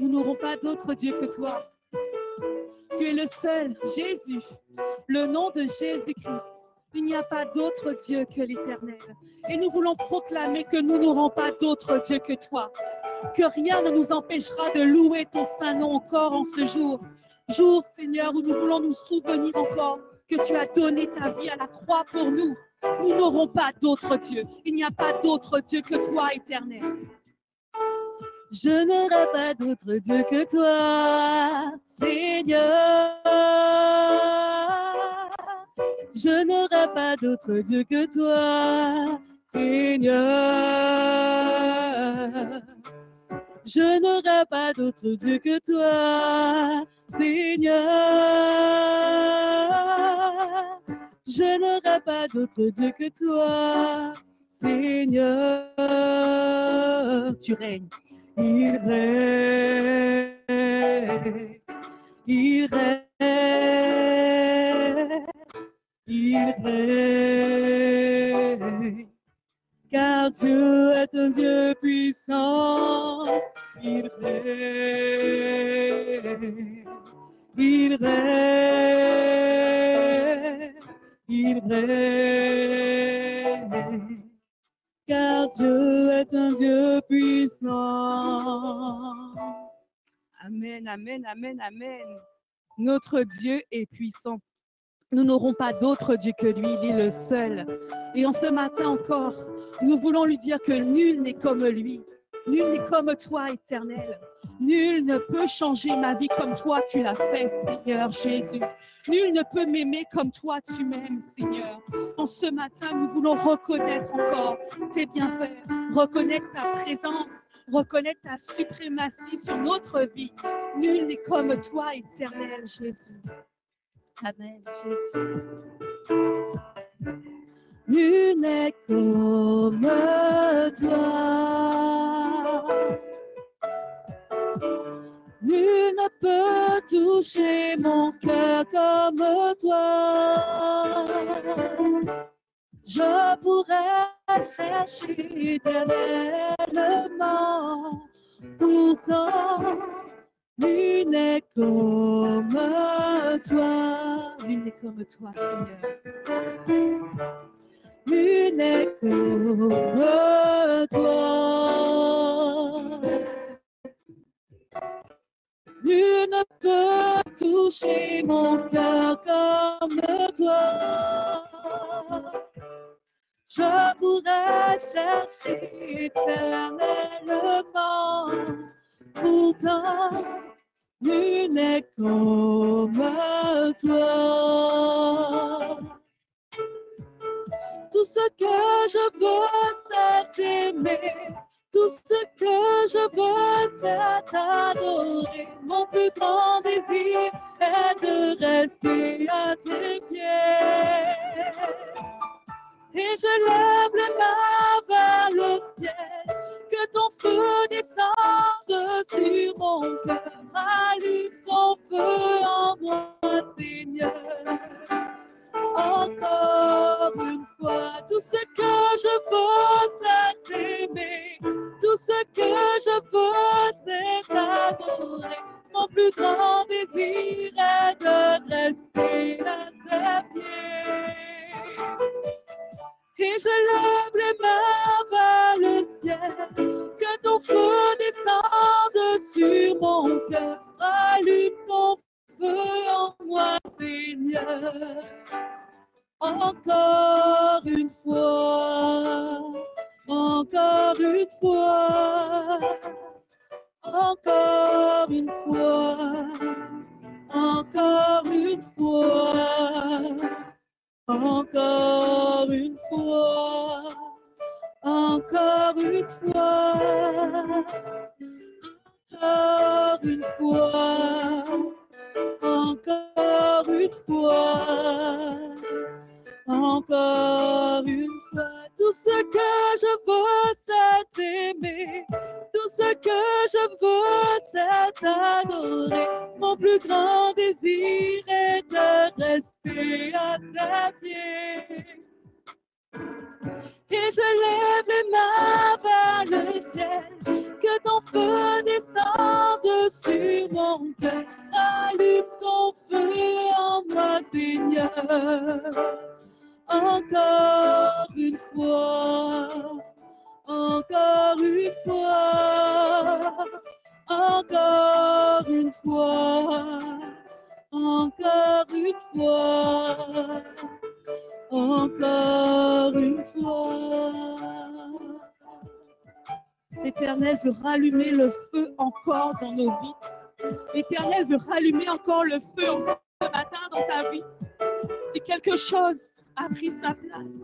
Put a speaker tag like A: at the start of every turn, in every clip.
A: nous n'aurons pas d'autre Dieu que toi. Tu es le seul, Jésus, le nom de Jésus-Christ. Il n'y a pas d'autre Dieu que l'Éternel. Et nous voulons proclamer que nous n'aurons pas d'autre Dieu que toi. Que rien ne nous empêchera de louer ton saint nom encore en ce jour. Jour, Seigneur, où nous voulons nous souvenir encore que tu as donné ta vie à la croix pour nous. Nous n'aurons pas d'autre Dieu. Il n'y a pas d'autre Dieu que toi, Éternel. Je n'aurai pas d'autre Dieu que toi, Seigneur. Je n'aurai pas d'autre Dieu que toi, Seigneur. Je n'aurai pas d'autre Dieu que toi, Seigneur. Je n'aurai pas d'autre Dieu que toi, Seigneur. Tu règnes. Il règne, il règne, il règne, car Dieu est un Dieu puissant. Il règne, il règne, il règne. Car Dieu est un Dieu puissant. Amen, amen, amen, amen. Notre Dieu est puissant. Nous n'aurons pas d'autre Dieu que lui, il est le seul. Et en ce matin encore, nous voulons lui dire que nul n'est comme lui. Nul n'est comme toi, Éternel. Nul ne peut changer ma vie comme toi tu l'as fait, Seigneur Jésus. Nul ne peut m'aimer comme toi tu m'aimes, Seigneur. En ce matin, nous voulons reconnaître encore tes bienfaits, reconnaître ta présence, reconnaître ta suprématie sur notre vie. Nul n'est comme toi, Éternel Jésus. Amen, Jésus. Nul n'est comme toi. Nul ne peut toucher mon cœur comme toi. Je pourrais chercher éternellement, pourtant nul n'est comme toi. Nul n'est comme toi, Seigneur. Nul n'est comme toi. Nul ne peut toucher mon cœur comme toi. Je pourrais chercher éternellement, pourtant nul n'est comme toi. Tout ce que je veux, c'est t'aimer. Tout ce que je veux, c'est t'adorer. Mon plus grand désir est de rester à tes pieds. Et je lève les mains vers le ciel, que ton feu descende sur mon cœur. Allume ton feu en moi, Seigneur. Encore une fois, tout ce que je veux, c'est t'aimer. Tout ce que je veux, c'est t'adorer. Mon plus grand désir est de rester à tes pieds. Et je lève les mains vers le ciel, que ton feu descende sur mon cœur. Allume ton feu en moi, Seigneur. Encore une fois, encore une fois, encore une fois, encore une fois, encore une fois, encore une fois, encore une fois, encore une fois. Encore une fois, tout ce que je veux, c'est t'aimer. Tout ce que je veux, c'est t'adorer. Mon plus grand désir est de rester à tes pieds. Et je lève les mains vers le ciel, que ton feu descende encore une fois, encore une fois, encore une fois, encore une fois, encore une fois. L'Éternel veut rallumer le feu encore dans nos vies. L'Éternel veut rallumer encore le feu encore ce matin dans ta vie. Si quelque chose a pris sa place,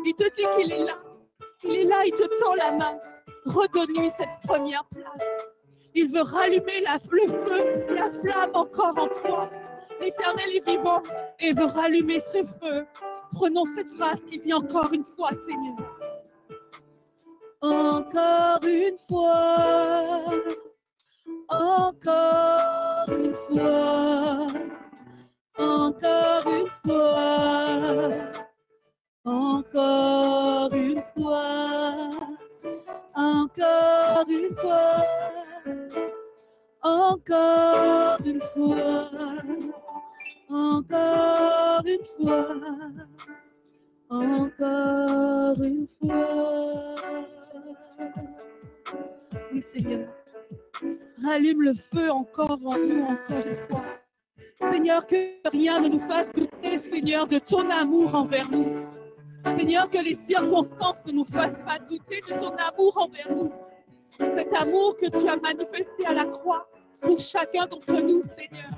A: il te dit qu'il est là. Il est là, il te tend la main. Redonne-lui cette première place. Il veut rallumer le feu, la flamme encore en toi. L'Éternel est vivant et veut rallumer ce feu. Prenons cette phrase qui dit encore une fois, Seigneur. Encore une fois, encore une fois, encore une fois, encore une fois, encore une fois, encore une fois, encore une fois, encore une fois. Oui, Seigneur, rallume le feu encore en nous, encore une fois. Seigneur, que rien ne nous fasse douter, Seigneur, de ton amour envers nous. Seigneur, que les circonstances ne nous fassent pas douter de ton amour envers nous. Cet amour que tu as manifesté à la croix pour chacun d'entre nous, Seigneur.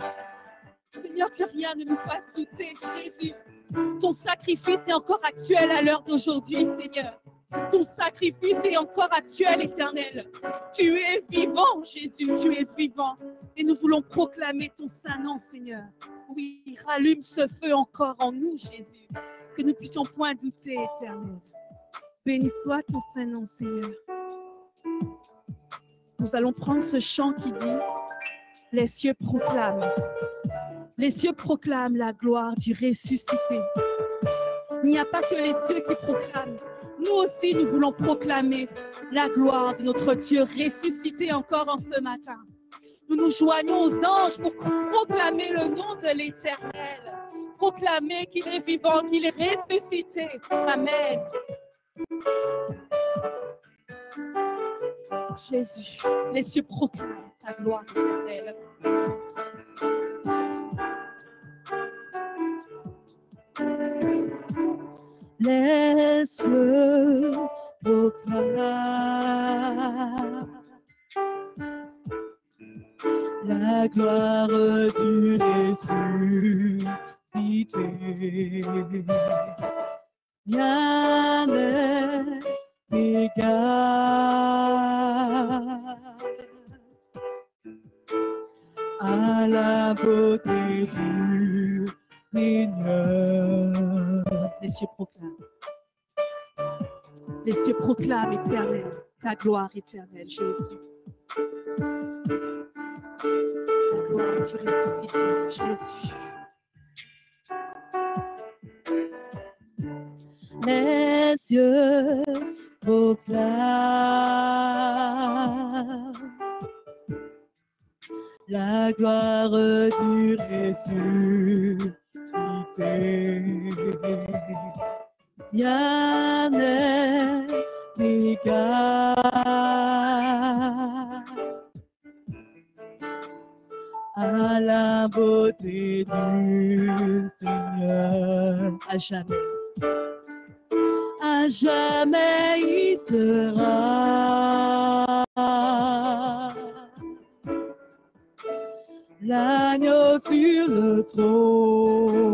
A: Seigneur, que rien ne nous fasse douter, Jésus. Ton sacrifice est encore actuel à l'heure d'aujourd'hui, Seigneur. Ton sacrifice est encore actuel, Éternel. Tu es vivant, Jésus, tu es vivant. Et nous voulons proclamer ton saint nom, Seigneur. Oui, rallume ce feu encore en nous, Jésus. Que nous puissions point douter, Éternel. Béni soit ton saint nom, Seigneur. Nous allons prendre ce chant qui dit « Les cieux proclament ». Les cieux proclament la gloire du ressuscité. Il n'y a pas que les cieux qui proclament. Nous aussi, nous voulons proclamer la gloire de notre Dieu ressuscité encore en ce matin. Nous nous joignons aux anges pour proclamer le nom de l'Éternel. Proclamer qu'il est vivant, qu'il est ressuscité. Amen. Jésus, les cieux proclament ta gloire éternelle. Les cieux proclament la gloire du ressuscité. Rien n'est égal à la beauté du Seigneur. Les cieux proclament. Les cieux proclament, éternel, ta gloire éternelle, Jésus. La gloire du ressuscité, Jésus. Les cieux proclament la gloire du ressuscité. Rien n'est égal à la beauté du Seigneur. À jamais. À jamais il sera l'agneau sur le trône.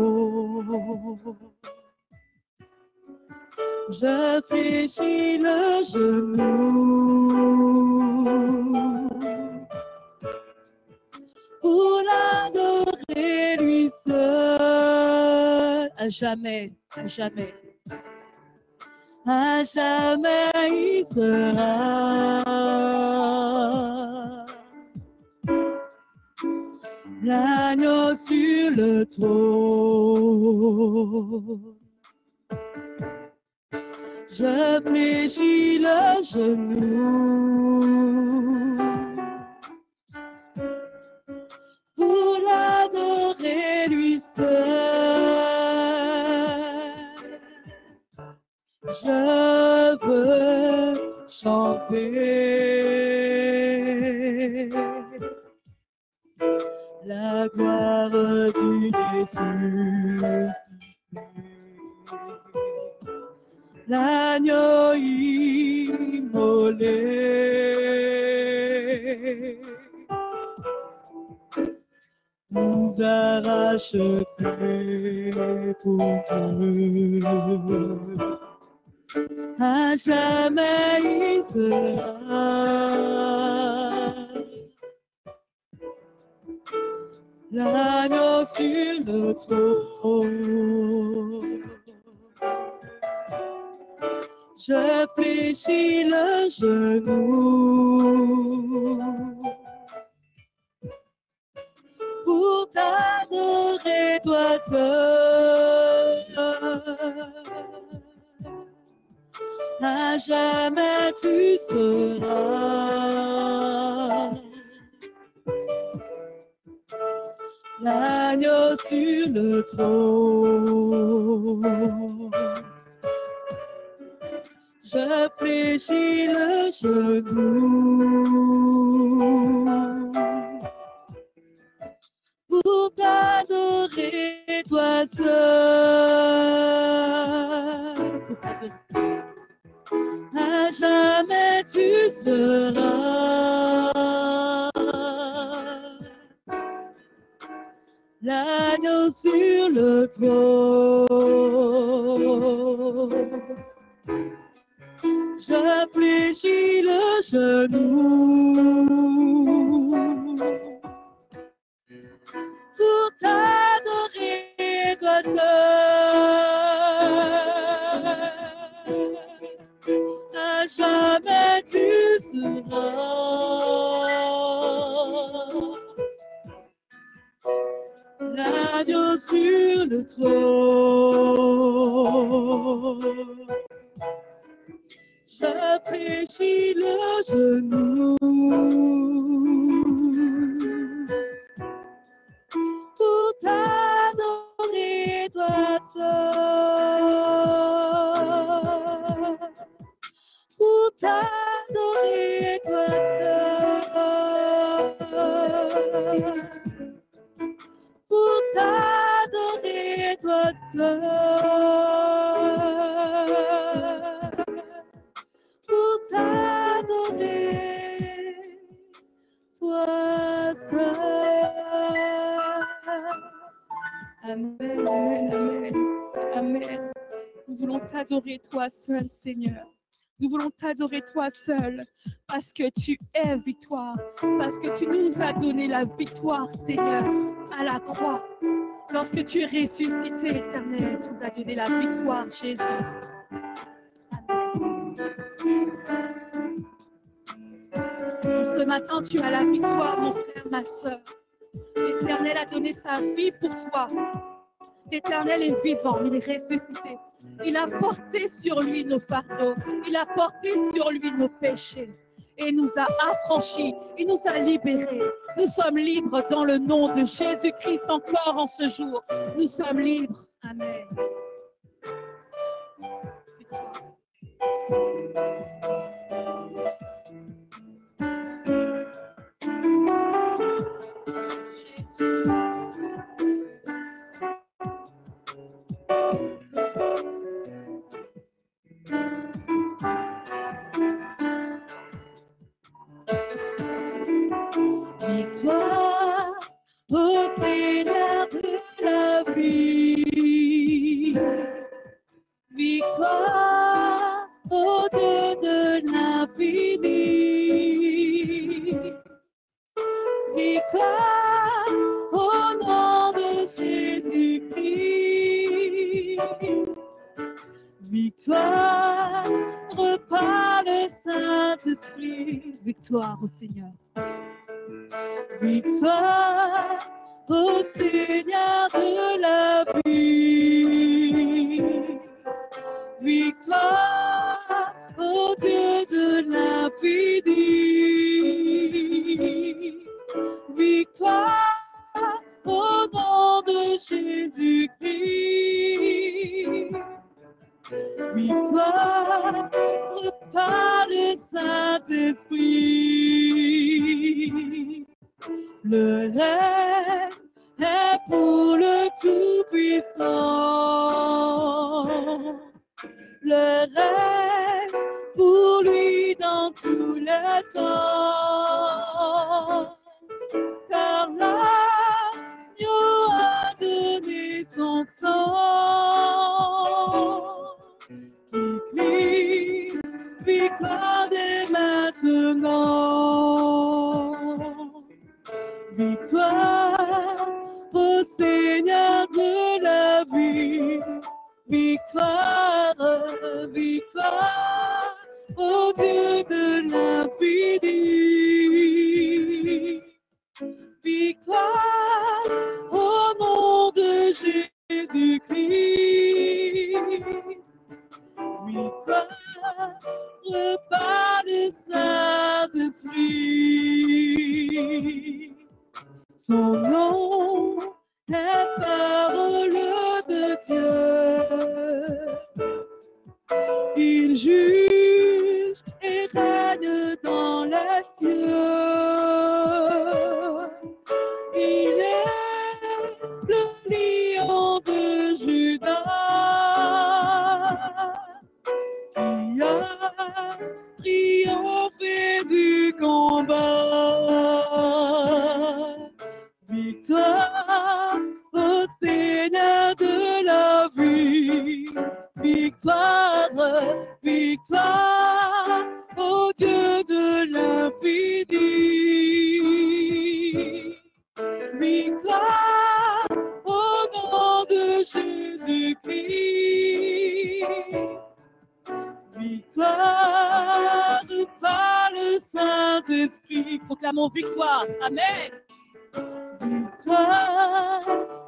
A: Je fléchis le genou pour l'adorer lui seul. À jamais, à jamais. À jamais il sera l'agneau sur le trône. Je fléchis le genou pour l'adorer lui seul.
B: La gloire du Jésus, l'agneau immolé, nous a rachetés pour Dieu. À jamais il sera l'agneau sur le trône. Je fléchis le genou pour t'adorer, toi seul. À jamais tu seras l'agneau sur le trône. Je fléchis le genou pour t'adorer, toi seul. Pour t'adorer. À jamais tu seras l'agneau sur le trône. Je fléchis le genou pour t'adorer, toi seul. À jamais tu seras l'agneau sur le trône. Je fléchis le genou pour t'adorer, toi seul. Pour t'adorer, toi seul. Pour t'adorer, toi seul. Pour t'adorer, toi seul. Amen, amen, amen, amen. Nous voulons t'adorer, toi seul, Seigneur. Nous voulons t'adorer, toi seul, parce que tu es victoire, parce que tu nous as donné la victoire, Seigneur, à la croix. Lorsque tu es ressuscité, Éternel, tu nous as donné la victoire, Jésus. Ce matin, tu as la victoire, mon frère, ma soeur. L'Éternel a donné sa vie pour toi. L'Éternel est vivant, il est ressuscité. Il a porté sur lui nos fardeaux. Il a porté sur lui nos péchés. Et il nous a affranchis. Il nous a libérés. Nous sommes libres dans le nom de Jésus-Christ encore en ce jour. Nous sommes libres. Amen. Victoire au Seigneur de la vie. Victoire au Dieu de l'infini. Victoire au nom de Jésus-Christ. Victoire par le Saint-Esprit. Victoire au Seigneur. Victoire au Seigneur de la vie. Victoire au Dieu de l'infini. Victoire au nom de Jésus-Christ. Victoire par le Saint-Esprit.
A: Saint-Esprit. Le règne est pour le Tout-Puissant. Le règne pour lui dans tout le temps. Car l'agneau a donné son sang. Qui crie victoire dès maintenant. Victoire au Seigneur de la vie. Victoire, victoire au Dieu de l'infini. Victoire au nom de Jésus-Christ. Victoire par le Saint-Esprit. Son nom est parole de Dieu. Il juge et règne dans les cieux. Il est le lion de Juda qui a triomphé du combat. Victoire au Seigneur de la vie. Victoire, victoire au Dieu de l'infini. Victoire au nom de Jésus-Christ. Victoire par le Saint-Esprit. Proclamons victoire. Amen. Victoire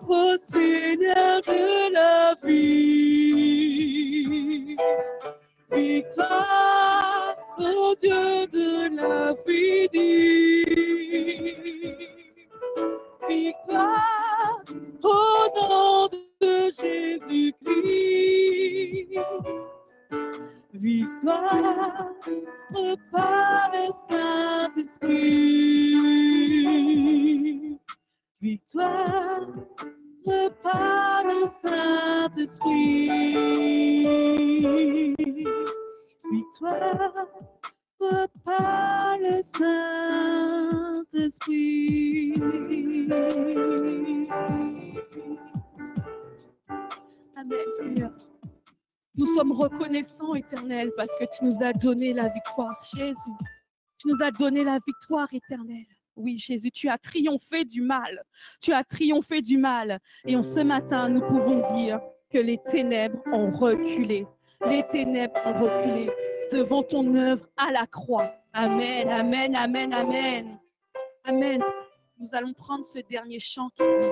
A: au Seigneur de la vie. Victoire au Dieu de l'infini. Victoire au nom de Jésus-Christ. Victoire par le Saint-Esprit. Victoire par le Saint-Esprit. Victoire par le Saint-Esprit. Amen, Seigneur. Nous sommes reconnaissants, Éternel, parce que tu nous as donné la victoire, Jésus. Tu nous as donné la victoire éternelle. Oui, Jésus, tu as triomphé du mal. Tu as triomphé du mal. Et en ce matin, nous pouvons dire que les ténèbres ont reculé. Les ténèbres ont reculé devant ton œuvre à la croix. Amen, amen, amen, amen. Amen. Nous allons prendre ce dernier chant qui dit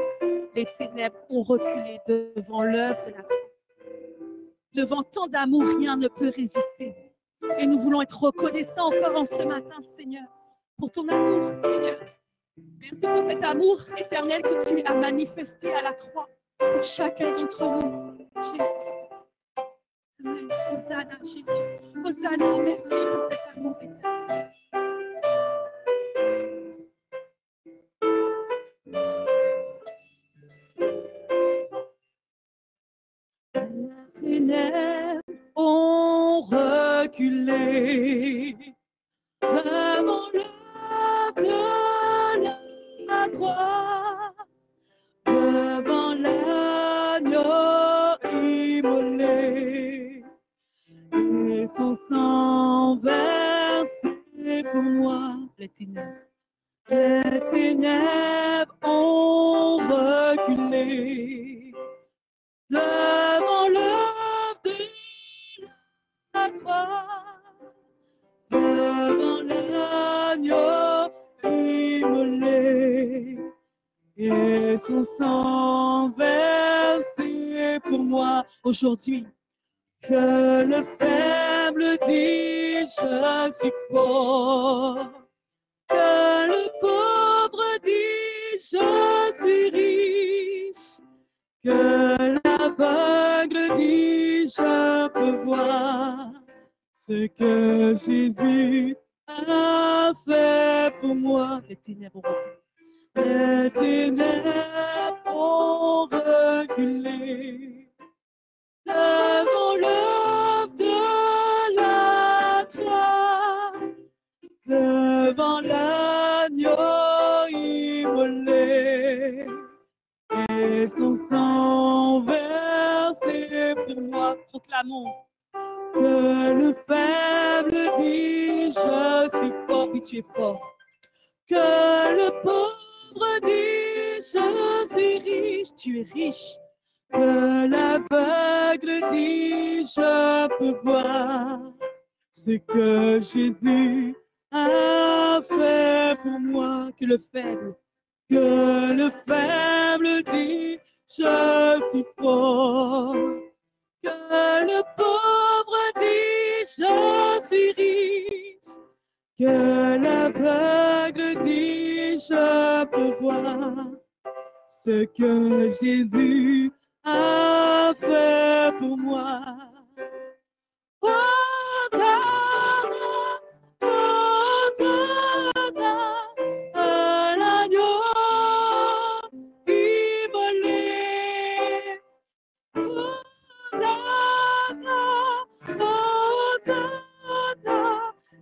A: « Les ténèbres ont reculé devant l'œuvre de la croix ». Devant tant d'amour, rien ne peut résister. Et nous voulons être reconnaissants encore en ce matin, Seigneur, pour ton amour, Seigneur. Merci pour cet amour éternel que tu as manifesté à la croix pour chacun d'entre nous, Jésus. Amen. Hosanna, Jésus. Hosanna, merci pour cet amour éternel. Les ténèbres ont reculé devant l'œuvre de la croix, devant l'agneau immolé, et son sang versé pour moi. Les ténèbres ont reculé devant l'œuvre de la croix, devant l'agneau immolé, et son sang versé pour moi. Aujourd'hui, que le faible dise je suis fort, que le pauvre dise je suis riche, que l'aveugle dit je peux voir ce que Jésus a fait pour moi. Les ténèbres ont reculé devant l'œuvre de la gloire, devant l'agneau immolé et son sang versé pour moi. Proclamons que le faible dit je suis fort, oui tu es fort. Que le pauvre dit je suis riche, tu es riche. Que l'aveugle dit je peux voir ce que Jésus a fait pour moi. Que le faible dit je suis fort. Que le pauvre dit je suis riche. Que l'aveugle dit je peux voir ce que Jésus a fait pour moi. Hosanna, Hosanna, à l'agneau immolé. Hosanna, Hosanna,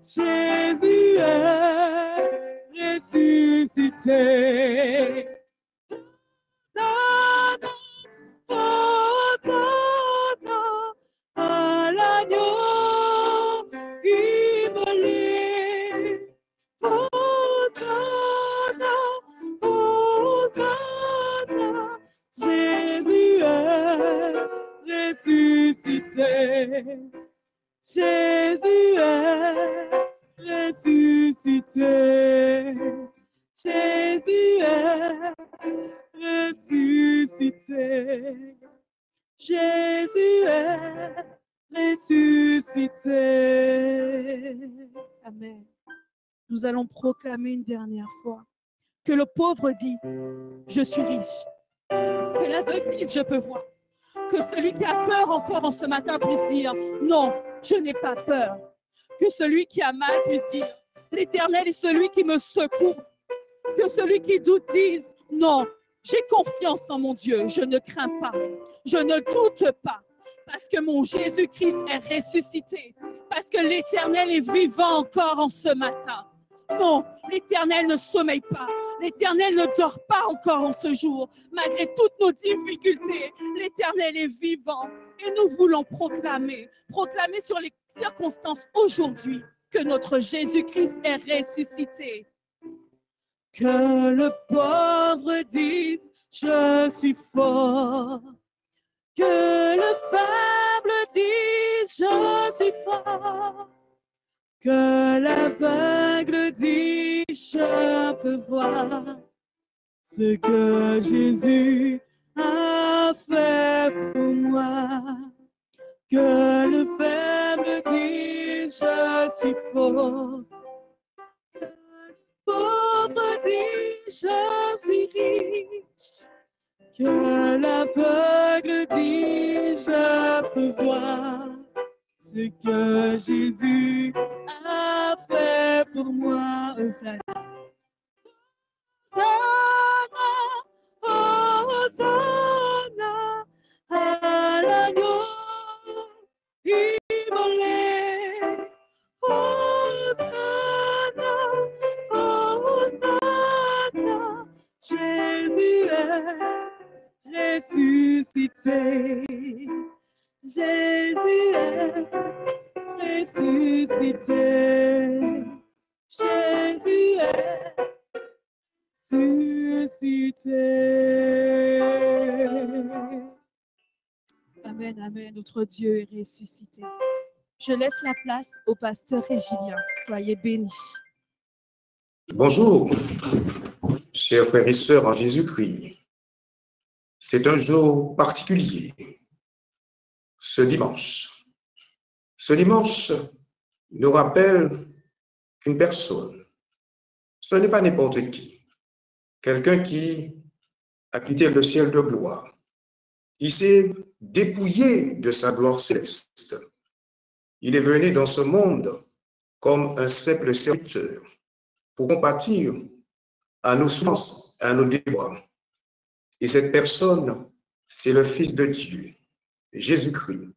A: Jésus est ressuscité. Hosanna, Hosanna, à l'agneau immolé. Hosanna, Hosanna, Jésus est ressuscité. Jésus est ressuscité. Jésus est ressuscité. Jésus est ressuscité. Amen. Nous allons proclamer une dernière fois que le pauvre dit je suis riche, que l'aveugle dit je peux voir, que celui qui a peur encore en ce matin puisse dire non, je n'ai pas peur, que celui qui a mal puisse dire l'Éternel est celui qui me secourt, que celui qui doute dise non, j'ai confiance en mon Dieu, je ne crains pas, je ne doute pas, parce que mon Jésus-Christ est ressuscité, parce que l'Éternel est vivant encore en ce matin. Non, l'Éternel ne sommeille pas, l'Éternel ne dort pas encore en ce jour. Malgré toutes nos difficultés, l'Éternel est vivant et nous voulons proclamer sur les circonstances aujourd'hui que notre Jésus-Christ est ressuscité. Que le pauvre dise je suis fort, que le faible dise je suis fort, que l'aveugle dit je peux voir ce que Jésus a fait pour moi. Que le faible dit je suis fort, que le pauvre dit je suis riche, que l'aveugle dit je peux voir ce que Jésus a fait pour moi. Hosanna, Hosanna, à l'agneau immolé. Hosanna, Hosanna, Jésus est ressuscité. Jésus est ressuscité. Jésus est ressuscité. Amen, amen. Notre Dieu est ressuscité. Je laisse la place au pasteur Régilien. Soyez bénis.
C: Bonjour, chers frères et sœurs en Jésus-Christ. C'est un jour particulier. Ce dimanche nous rappelle qu'une personne, ce n'est pas n'importe qui, quelqu'un qui a quitté le ciel de gloire, il s'est dépouillé de sa gloire céleste. Il est venu dans ce monde comme un simple serviteur pour compatir à nos souffrances, à nos déboires. Et cette personne, c'est le Fils de Dieu, Jésus-Christ.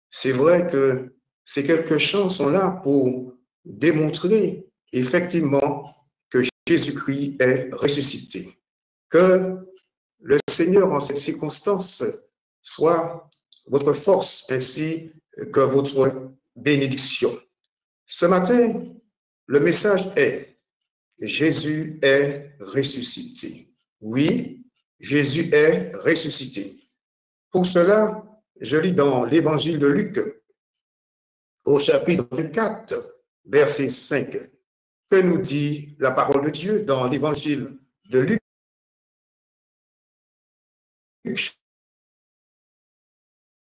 C: C'est vrai que ces quelques chants sont là pour démontrer effectivement que Jésus-Christ est ressuscité. Que le Seigneur, en cette circonstance, soit votre force ainsi que votre bénédiction. Ce matin, le message est: Jésus est ressuscité. Oui, Jésus est ressuscité. Pour cela, je lis dans l'évangile de Luc, au chapitre 24, verset 5. Que nous dit la parole de Dieu dans l'évangile de Luc,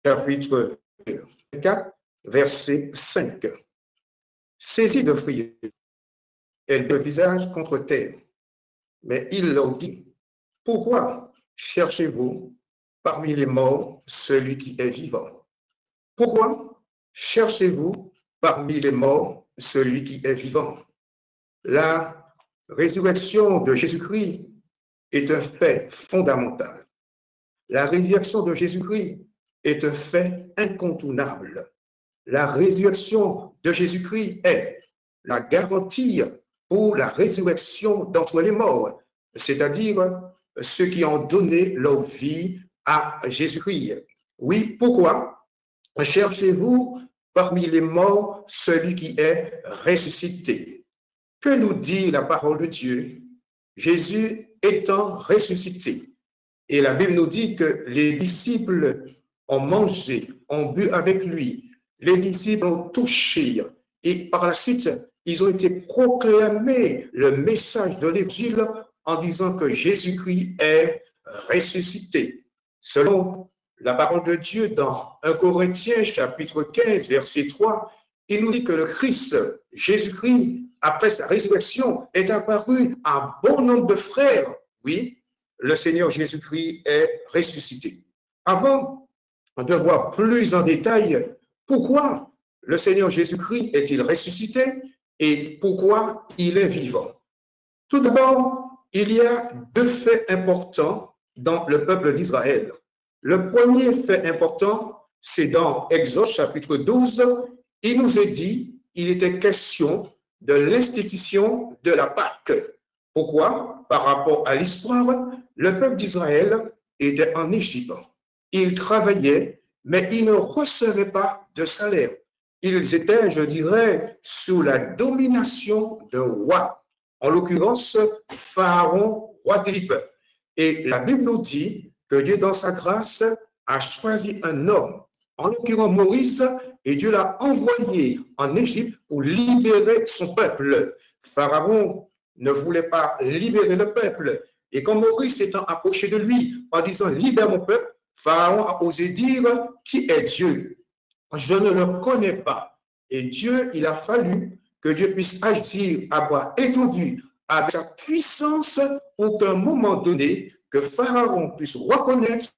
C: chapitre 24, verset 5. Saisie de frayeur, elle le visage contre terre. Mais il leur dit: pourquoi cherchez-vous parmi les morts celui qui est vivant? Pourquoi cherchez-vous parmi les morts celui qui est vivant? La résurrection de Jésus-Christ est un fait fondamental. La résurrection de Jésus-Christ est un fait incontournable. La résurrection de Jésus-Christ est la garantie pour la résurrection d'entre les morts, c'est-à-dire ceux qui ont donné leur vie à Jésus-Christ. Oui, pourquoi cherchez-vous parmi les morts celui qui est ressuscité? Que nous dit la parole de Dieu? Jésus étant ressuscité. Et la Bible nous dit que les disciples ont mangé, ont bu avec lui. Les disciples ont touché. Et par la suite, ils ont été proclamés le message de l'Évangile en disant que Jésus-Christ est ressuscité. Selon la parole de Dieu dans 1 Corinthiens chapitre 15, verset 3, il nous dit que le Christ, Jésus-Christ, après sa résurrection, est apparu à un bon nombre de frères. Oui, le Seigneur Jésus-Christ est ressuscité. Avant de voir plus en détail pourquoi le Seigneur Jésus-Christ est-il ressuscité et pourquoi il est vivant. Tout d'abord, il y a deux faits importants dans le peuple d'Israël. Le premier fait important, c'est dans Exode chapitre 12, il nous est dit, il était question de l'institution de la Pâque. Pourquoi? Par rapport à l'histoire, le peuple d'Israël était en Égypte. Ils travaillaient, mais ils ne recevaient pas de salaire. Ils étaient, je dirais, sous la domination d'un roi, en l'occurrence Pharaon, roi d'Égypte. Et la Bible nous dit que Dieu, dans sa grâce, a choisi un homme, en l'occurrence Moïse, et Dieu l'a envoyé en Égypte pour libérer son peuple. Pharaon ne voulait pas libérer le peuple. Et quand Moïse s'étant approché de lui en disant « Libère mon peuple », Pharaon a osé dire « Qui est Dieu ?» Je ne le connais pas. Et Dieu, il a fallu que Dieu puisse agir à bras étendus avec sa puissance pour qu'à un moment donné, que Pharaon puisse reconnaître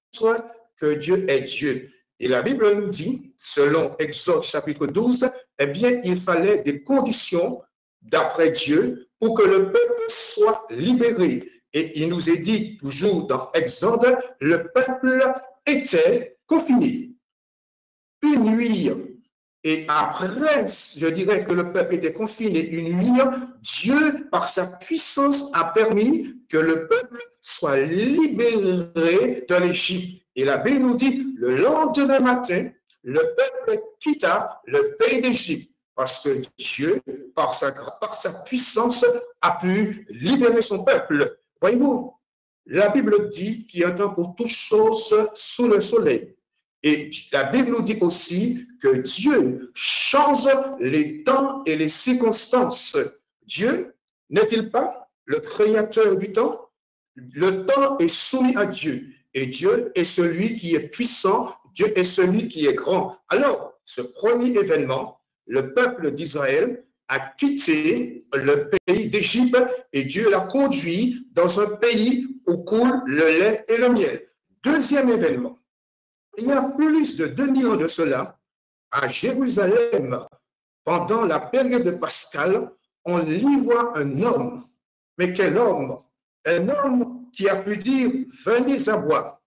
C: que Dieu est Dieu. Et la Bible nous dit, selon Exode chapitre 12, eh bien, il fallait des conditions d'après Dieu pour que le peuple soit libéré. Et il nous est dit, toujours dans Exode, le peuple était confiné. Une nuit, et après, je dirais que le peuple était confiné une nuit, Dieu, par sa puissance, a permis que le peuple soit libéré de l'Égypte. Et la Bible nous dit, le lendemain matin, le peuple quitta le pays d'Égypte, parce que Dieu, par sa grâce, par sa puissance, a pu libérer son peuple. Voyez-vous, la Bible dit qu'il y a un temps pour toutes choses sous le soleil. Et la Bible nous dit aussi que Dieu change les temps et les circonstances. Dieu n'est-il pas le créateur du temps? Le temps est soumis à Dieu. Et Dieu est celui qui est puissant, Dieu est celui qui est grand. Alors, ce premier événement, le peuple d'Israël a quitté le pays d'Égypte et Dieu l'a conduit dans un pays où coule le lait et le miel. Deuxième événement, il y a plus de 2000 ans de cela, à Jérusalem, pendant la période de Pascal, on livre un homme. Mais quel homme? Un homme qui a pu dire, venez à moi.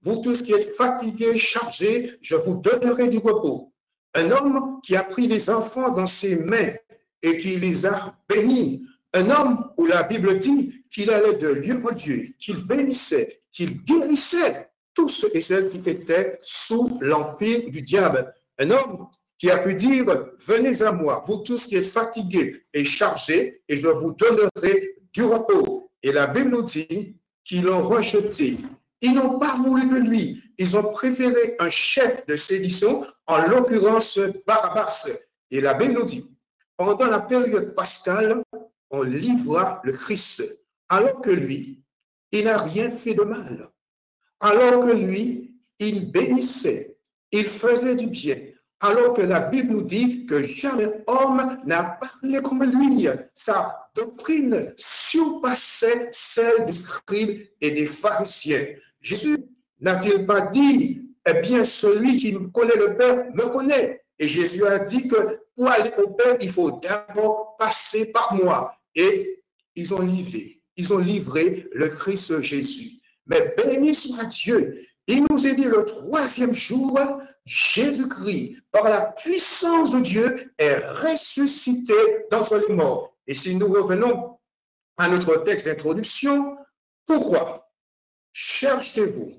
C: Vous tous qui êtes fatigués, chargés, je vous donnerai du repos. Un homme qui a pris les enfants dans ses mains et qui les a bénis. Un homme où la Bible dit qu'il allait de lieu en lieu, qu'il bénissait, qu'il guérissait tous ceux et celles qui étaient sous l'empire du diable. Un homme qui a pu dire, venez à moi, vous tous qui êtes fatigués et chargés, et je vous donnerai du repos. Et la Bible nous dit qu'ils l'ont rejeté. Ils n'ont pas voulu de lui. Ils ont préféré un chef de sédition, en l'occurrence Barabbas. Et la Bible nous dit, pendant la période pascale, on livra le Christ, alors que lui, il n'a rien fait de mal. Alors que lui, il bénissait, il faisait du bien. Alors que la Bible nous dit que jamais homme n'a parlé comme lui. Sa doctrine surpassait celle des scribes et des pharisiens. Jésus n'a-t-il pas dit, eh bien, celui qui connaît le Père me connaît. Et Jésus a dit que pour aller au Père, il faut d'abord passer par moi. Et ils ont livré le Christ Jésus. Mais béni soit Dieu, il nous est dit le troisième jour, Jésus-Christ, par la puissance de Dieu, est ressuscité d'entre les morts. Et si nous revenons à notre texte d'introduction, pourquoi cherchez-vous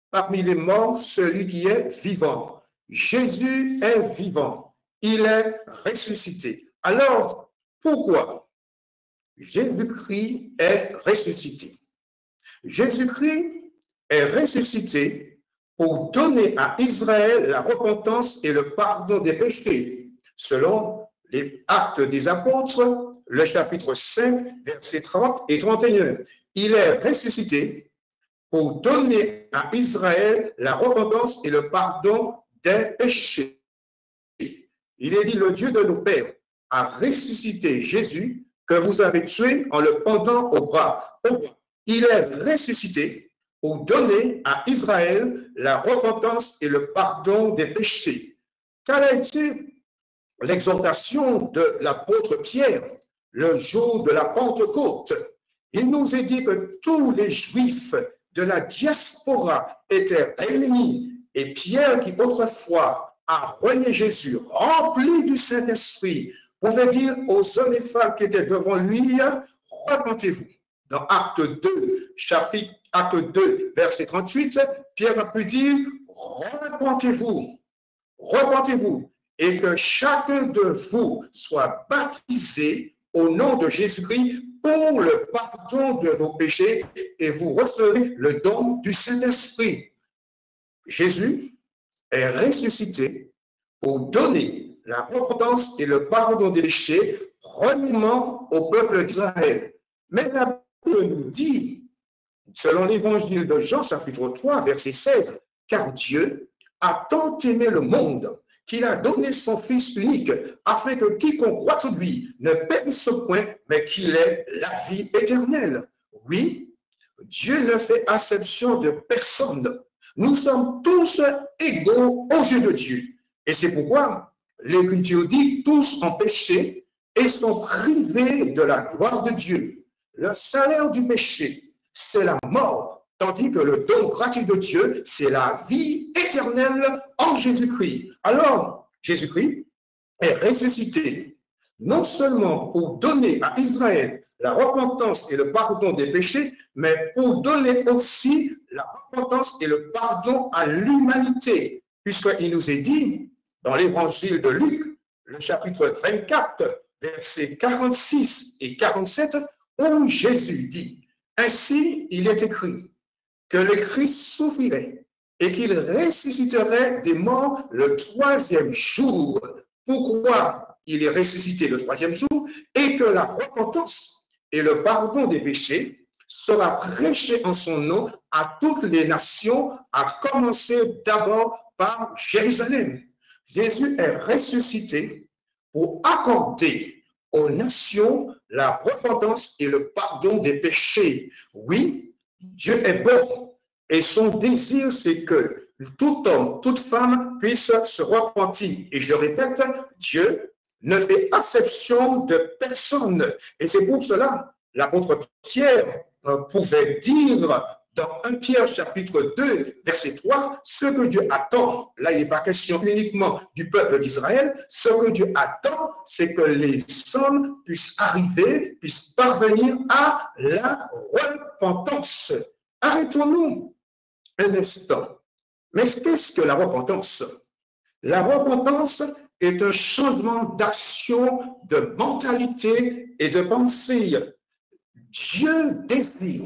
C: parmi les morts celui qui est vivant? Jésus est vivant, il est ressuscité. Alors, pourquoi Jésus-Christ est ressuscité? Jésus-Christ est ressuscité pour donner à Israël la repentance et le pardon des péchés, selon les Actes des Apôtres, le chapitre 5, versets 30 et 31. Il est ressuscité pour donner à Israël la repentance et le pardon des péchés. Il est dit, le Dieu de nos pères a ressuscité Jésus que vous avez tué en le pendant au bras. Il est ressuscité pour donner à Israël la repentance et le pardon des péchés. Quelle a été l'exhortation de l'apôtre Pierre le jour de la Pentecôte? Il nous est dit que tous les Juifs de la diaspora étaient réunis et Pierre, qui autrefois a renié Jésus, rempli du Saint-Esprit, pouvait dire aux hommes et femmes qui étaient devant lui, repentez-vous. Dans Acte 2, chapitre Acte 2, verset 38, Pierre a pu dire, repentez-vous, repentez-vous, et que chacun de vous soit baptisé au nom de Jésus-Christ pour le pardon de vos péchés, et vous recevrez le don du Saint-Esprit. Jésus est ressuscité pour donner la repentance et le pardon des péchés, premièrement au peuple d'Israël. Mais la Bible nous dit, selon l'évangile de Jean, chapitre 3, verset 16, car Dieu a tant aimé le monde qu'il a donné son Fils unique, afin que quiconque croit en lui ne périsse point, mais qu'il ait la vie éternelle. Oui, Dieu ne fait acception de personne. Nous sommes tous égaux aux yeux de Dieu. Et c'est pourquoi l'Écriture dit, tous ont péché et sont privés de la gloire de Dieu. Le salaire du péché, c'est la mort, tandis que le don gratuit de Dieu, c'est la vie éternelle en Jésus-Christ. Alors, Jésus-Christ est ressuscité, non seulement pour donner à Israël la repentance et le pardon des péchés, mais pour donner aussi la repentance et le pardon à l'humanité, puisqu'il nous est dit, dans l'évangile de Luc, le chapitre 24, versets 46 et 47, où Jésus dit, ainsi il est écrit que le Christ souffrirait et qu'il ressusciterait des morts le troisième jour. Pourquoi il est ressuscité le troisième jour? Et que la repentance et le pardon des péchés sera prêché en son nom à toutes les nations, à commencer d'abord par Jérusalem. Jésus est ressuscité pour accorder aux nations la repentance et le pardon des péchés. Oui, Dieu est bon et son désir, c'est que tout homme, toute femme puisse se repentir. Et je répète, Dieu ne fait acception de personne. Et c'est pour cela l'apôtre Pierre pouvait dire dans 1 Pierre chapitre 2, verset 3, ce que Dieu attend, là il n'est pas question uniquement du peuple d'Israël, ce que Dieu attend, c'est que les hommes puissent arriver, puissent parvenir à la repentance. Arrêtons-nous un instant. Mais qu'est-ce que la repentance? La repentance est un changement d'action, de mentalité et de pensée. Dieu désire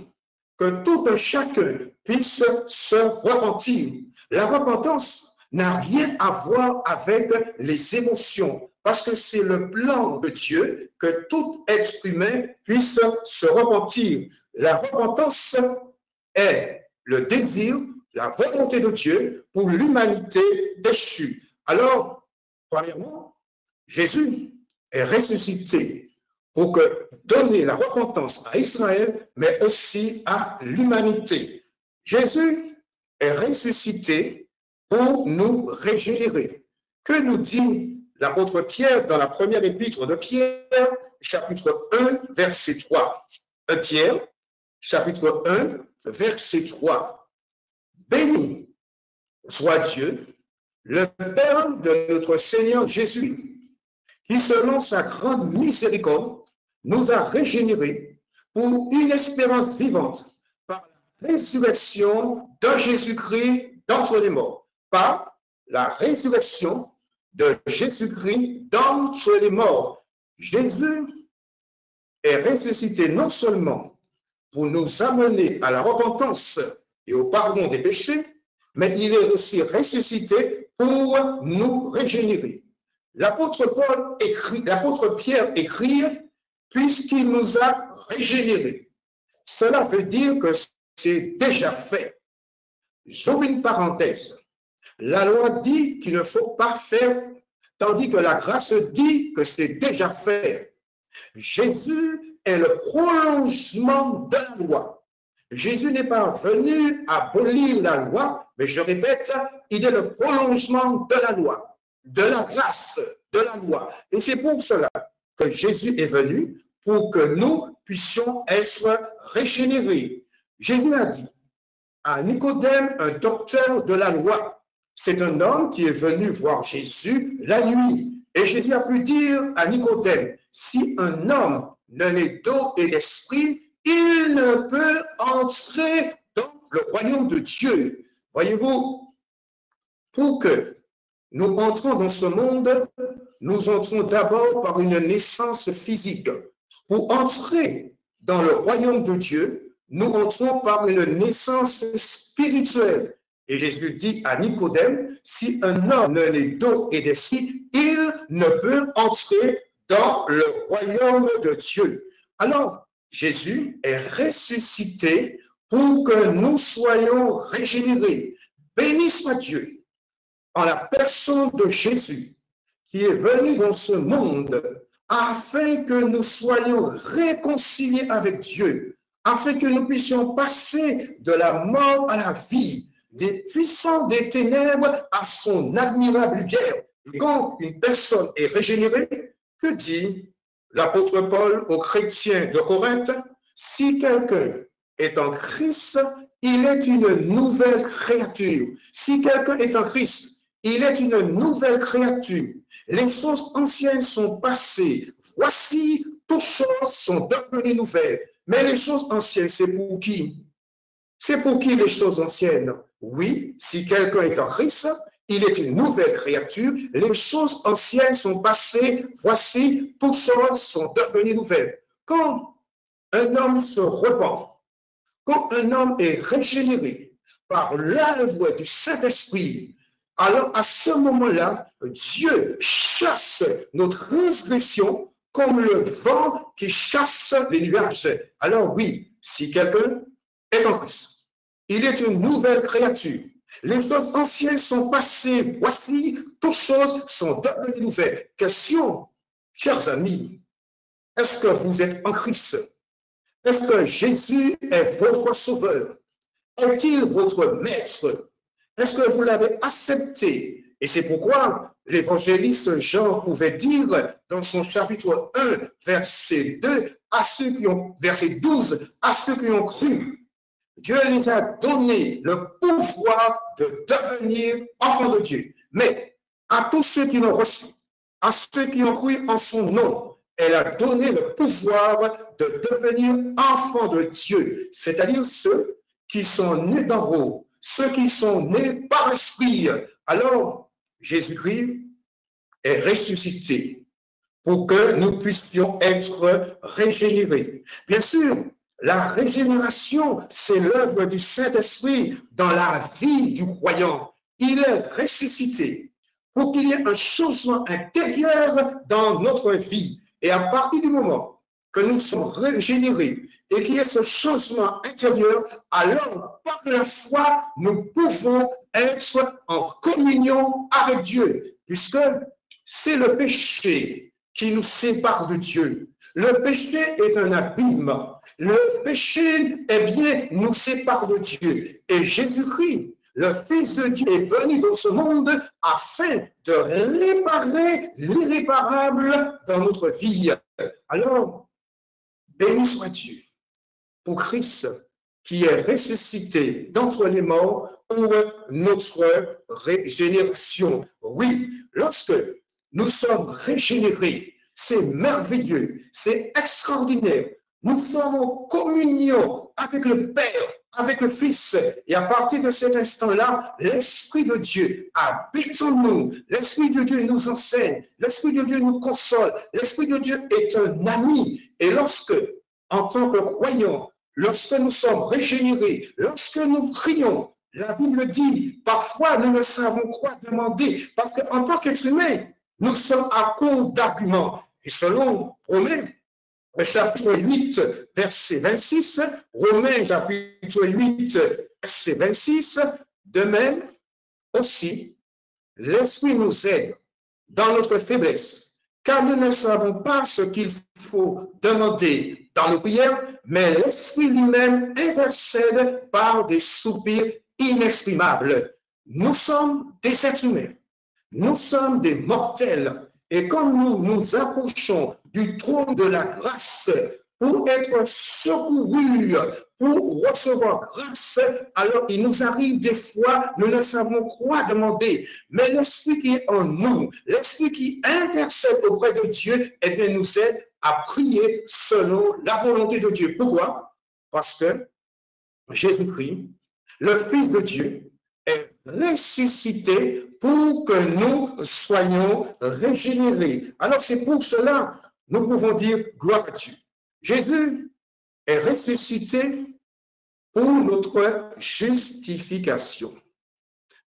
C: que tout un chacun puisse se repentir. La repentance n'a rien à voir avec les émotions, parce que c'est le plan de Dieu que tout être humain puisse se repentir. La repentance est le désir, la volonté de Dieu pour l'humanité déchue. Alors, premièrement, Jésus est ressuscité pour donner la repentance à Israël, mais aussi à l'humanité. Jésus est ressuscité pour nous régénérer. Que nous dit l'apôtre Pierre dans la première épître de Pierre, chapitre 1, verset 3. 1 Pierre, chapitre 1, verset 3. Béni soit Dieu, le Père de notre Seigneur Jésus, qui selon sa grande miséricorde nous a régénérés pour une espérance vivante par la résurrection de Jésus-Christ d'entre les morts. Par la résurrection de Jésus-Christ d'entre les morts. Jésus est ressuscité non seulement pour nous amener à la repentance et au pardon des péchés, mais il est aussi ressuscité pour nous régénérer. L'apôtre Pierre écrit, puisqu'il nous a régénérés. Cela veut dire que c'est déjà fait. J'ouvre une parenthèse. La loi dit qu'il ne faut pas faire, tandis que la grâce dit que c'est déjà fait. Jésus est le prolongement de la loi. Jésus n'est pas venu abolir la loi, mais je répète, il est le prolongement de la loi, de la grâce, de la loi. Et c'est pour cela que Jésus est venu, pour que nous puissions être régénérés. Jésus a dit à Nicodème, un docteur de la loi, c'est un homme qui est venu voir Jésus la nuit. Et Jésus a pu dire à Nicodème, si un homme ne naît d'eau et d'esprit, il ne peut entrer dans le royaume de Dieu. Voyez-vous, pour que nous entrons dans ce monde, nous entrons d'abord par une naissance physique. Pour entrer dans le royaume de Dieu, nous entrons par une naissance spirituelle. Et Jésus dit à Nicodème, si un homme ne naît d'eau et d'esprit, il ne peut entrer dans le royaume de Dieu. Alors, Jésus est ressuscité pour que nous soyons régénérés. Béni soit Dieu, en la personne de Jésus, qui est venu dans ce monde afin que nous soyons réconciliés avec Dieu, afin que nous puissions passer de la mort à la vie, des puissants des ténèbres à son admirable lumière. Et quand une personne est régénérée, que dit l'apôtre Paul aux chrétiens de Corinthe? Si quelqu'un est en Christ, il est une nouvelle créature. Si quelqu'un est en Christ, il est une nouvelle créature. Les choses anciennes sont passées. Voici, toutes choses sont devenues nouvelles. Mais les choses anciennes, c'est pour qui? C'est pour qui les choses anciennes? Oui, si quelqu'un est en Christ, il est une nouvelle créature. Les choses anciennes sont passées. Voici, toutes choses sont devenues nouvelles. Quand un homme se repent, quand un homme est régénéré par l'œuvre du Saint-Esprit, alors à ce moment-là, Dieu chasse notre transgression comme le vent qui chasse les nuages. Alors oui, si quelqu'un est en Christ, il est une nouvelle créature. Les choses anciennes sont passées. Voici, toutes choses sont devenues nouvelles. Question, chers amis, est-ce que vous êtes en Christ? Est-ce que Jésus est votre sauveur? Est-il votre maître? Est-ce que vous l'avez accepté? Et c'est pourquoi l'évangéliste Jean pouvait dire dans son chapitre 1, verset 2, verset 12, à ceux qui ont cru. Dieu les a donné le pouvoir de devenir enfants de Dieu. Mais à tous ceux qui l'ont reçu, à ceux qui ont cru en son nom, elle a donné le pouvoir de devenir enfants de Dieu, c'est-à-dire ceux qui sont nés d'en haut, ceux qui sont nés par l'Esprit. Alors, Jésus-Christ est ressuscité pour que nous puissions être régénérés. Bien sûr, la régénération, c'est l'œuvre du Saint-Esprit dans la vie du croyant. Il est ressuscité pour qu'il y ait un changement intérieur dans notre vie. Et à partir du moment que nous sommes régénérés et qu'il y ait ce changement intérieur, alors par la foi, nous pouvons être en communion avec Dieu, puisque c'est le péché qui nous sépare de Dieu. Le péché est un abîme. Le péché, eh bien, nous sépare de Dieu. Et Jésus-Christ, le Fils de Dieu, est venu dans ce monde afin de réparer l'irréparable dans notre vie. Alors, béni soit Dieu pour Christ qui est ressuscité d'entre les morts pour notre régénération. Oui, lorsque nous sommes régénérés, c'est merveilleux, c'est extraordinaire. Nous formons communion avec le Père, avec le Fils. Et à partir de cet instant-là, l'Esprit de Dieu habite en nous. L'Esprit de Dieu nous enseigne. L'Esprit de Dieu nous console. L'Esprit de Dieu est un ami. Et lorsque, en tant que croyants, lorsque nous sommes régénérés, lorsque nous prions, la Bible dit, parfois nous ne savons quoi demander, parce qu'en tant qu'être humain, nous sommes à court d'arguments. Et selon Romains, chapitre 8, verset 26, Romains, chapitre 8, verset 26, de même aussi, l'Esprit nous aide dans notre faiblesse, car nous ne savons pas ce qu'il faut demander dans nos prières, mais l'Esprit lui-même intercède par des soupirs inexprimables. Nous sommes des êtres humains, nous sommes des mortels, et quand nous nous approchons du trône de la grâce pour être secourus, pour recevoir grâce, alors il nous arrive des fois, nous ne savons quoi demander, mais l'Esprit qui est en nous, l'Esprit qui intercède auprès de Dieu, eh bien, nous aide à prier selon la volonté de Dieu. Pourquoi? Parce que Jésus-Christ, le Fils de Dieu, est ressuscité pour que nous soyons régénérés. Alors c'est pour cela nous pouvons dire gloire à Dieu. Jésus est ressuscité pour notre justification.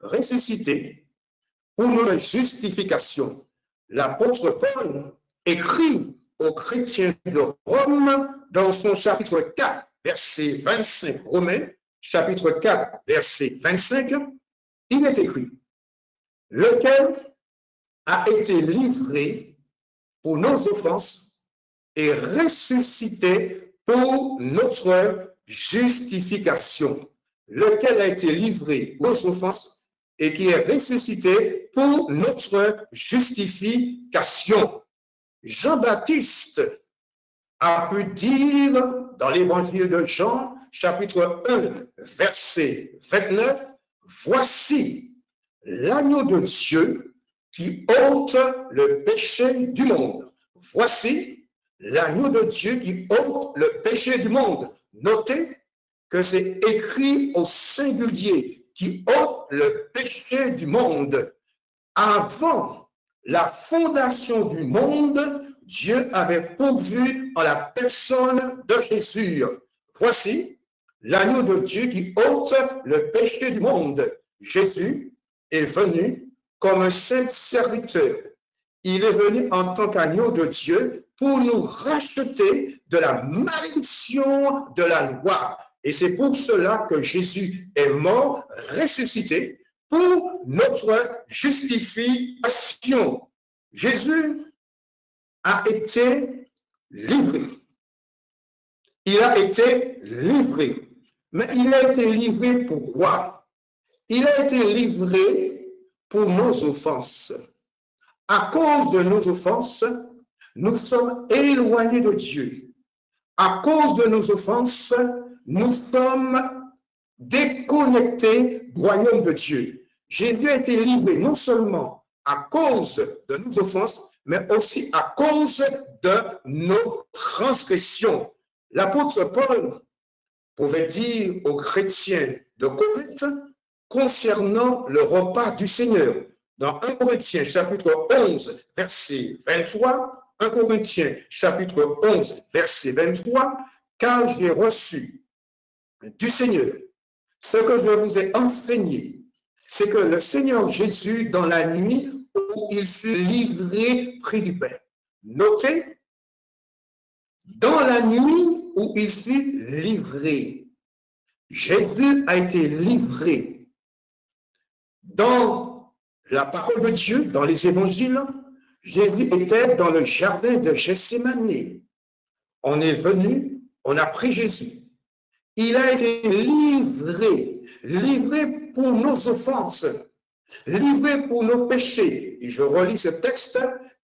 C: Ressuscité pour notre justification. L'apôtre Paul écrit aux chrétiens de Rome dans son chapitre 4, verset 25, Romains, chapitre 4, verset 25, il est écrit, lequel a été livré pour nos offenses et ressuscité pour notre justification. Lequel a été livré pour nos offenses et qui est ressuscité pour notre justification. Jean-Baptiste a pu dire dans l'évangile de Jean, chapitre 1, verset 29, voici l'agneau de Dieu qui ôte le péché du monde. Voici l'agneau de Dieu qui ôte le péché du monde. Notez que c'est écrit au singulier, qui ôte le péché du monde. Avant la fondation du monde, Dieu avait pourvu en la personne de Jésus. Voici l'agneau de Dieu qui ôte le péché du monde. Jésus est venu comme un simple serviteur. Il est venu en tant qu'agneau de Dieu pour nous racheter de la malédiction de la loi. Et c'est pour cela que Jésus est mort, ressuscité, pour notre justification. Jésus a été livré. Il a été livré. Mais il a été livré pour quoi? Il a été livré pour nos offenses. À cause de nos offenses, nous sommes éloignés de Dieu. À cause de nos offenses, nous sommes déconnectés du royaume de Dieu. Jésus a été livré non seulement à cause de nos offenses, mais aussi à cause de nos transgressions. L'apôtre Paul pouvait dire aux chrétiens de Corinthe concernant le repas du Seigneur. Dans 1 Corinthiens chapitre 11, verset 23, 1 Corinthiens chapitre 11, verset 23, car j'ai reçu du Seigneur ce que je vous ai enseigné, c'est que le Seigneur Jésus, dans la nuit où il fut livré, prit du pain. Notez, dans la nuit où il fut livré, Jésus a été livré. Dans la parole de Dieu, dans les évangiles, Jésus était dans le jardin de Gethsémani. On est venu, on a pris Jésus. Il a été livré, livré pour nos offenses, livré pour nos péchés. Et je relis ce texte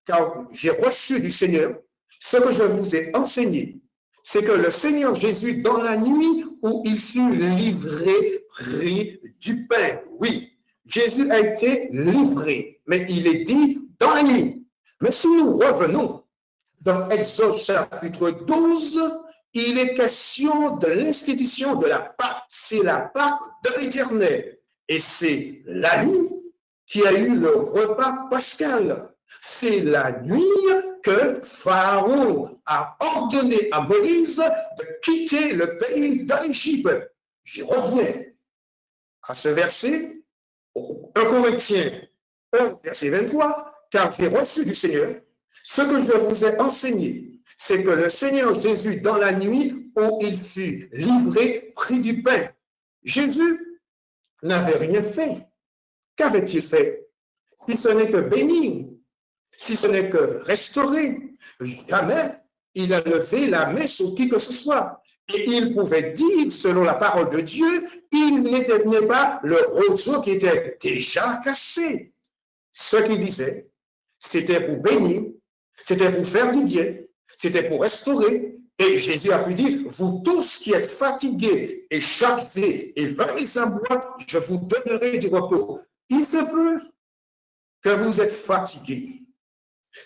C: car j'ai reçu du Seigneur ce que je vous ai enseigné. C'est que le Seigneur Jésus, dans la nuit où il fut livré, prit du pain. Oui, Jésus a été livré, mais il est dit dans la nuit. Mais si nous revenons dans Exode chapitre 12, il est question de l'institution de la Pâque. C'est la Pâque de l'Éternel. Et c'est la nuit qui a eu le repas pascal. C'est la nuit que Pharaon a ordonné à Moïse de quitter le pays de l'Égypte. Je reviens à ce verset, 1 Corinthiens 1, verset 23, car j'ai reçu du Seigneur ce que je vous ai enseigné, c'est que le Seigneur Jésus, dans la nuit où il fut livré, prit du pain. Jésus n'avait rien fait. Qu'avait-il fait? Si ce n'est que bénir, si ce n'est que restaurer, jamais il a levé la main sur qui que ce soit. Et il pouvait dire, selon la parole de Dieu, il n'était pas le roseau qui était déjà cassé. Ce qu'il disait, c'était pour bénir, c'était pour faire du bien, c'était pour restaurer. Et Jésus a pu dire, vous tous qui êtes fatigués et chargés et venez à moi, je vous donnerai du repos. Il se peut que vous êtes fatigués,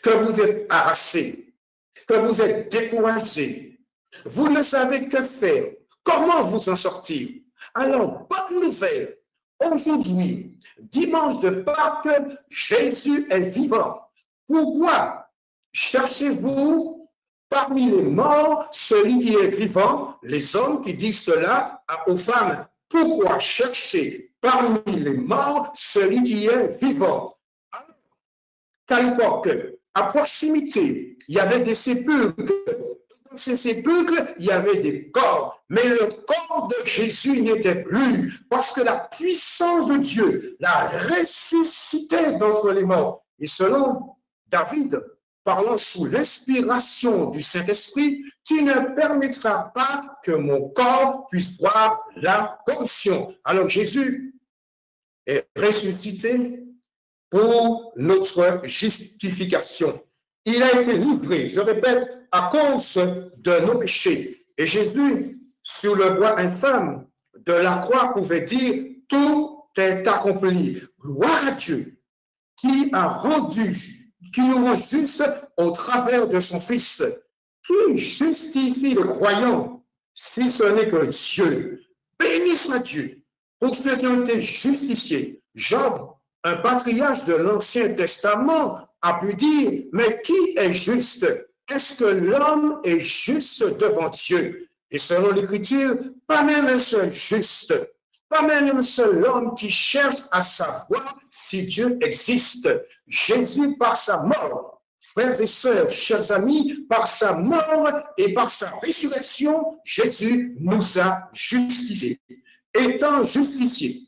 C: que vous êtes harassés, que vous êtes découragés. Vous ne savez que faire. Comment vous en sortir? Alors, bonne nouvelle. Aujourd'hui, dimanche de Pâques, Jésus est vivant. Pourquoi cherchez-vous parmi les morts celui qui est vivant? Les hommes qui disent cela aux femmes. Pourquoi chercher parmi les morts celui qui est vivant? Qu'à l'époque, à proximité, il y avait des sépulcres. Dans ces sépulcres, il y avait des corps. Mais le corps de Jésus n'était plus parce que la puissance de Dieu l'a ressuscité d'entre les morts. Et selon David, parlant sous l'inspiration du Saint-Esprit, tu ne permettras pas que mon corps puisse voir la corruption. Alors Jésus est ressuscité pour notre justification. Il a été livré, je répète, à cause de nos péchés. Et Jésus, sur le bois infâme de la croix, pouvait dire, tout est accompli. Gloire à Dieu qui nous rend juste au travers de son Fils, qui justifie le croyant, si ce n'est que Dieu. Béni soit Dieu pour ceux qui ont été justifiés. Job, un patriarche de l'Ancien Testament, a pu dire, mais qui est juste? Est-ce que l'homme est juste devant Dieu? Et selon l'Écriture, pas même un seul juste, pas même un seul homme qui cherche à savoir si Dieu existe. Jésus, par sa mort, frères et sœurs, chers amis, par sa mort et par sa résurrection, Jésus nous a justifiés. Étant justifiés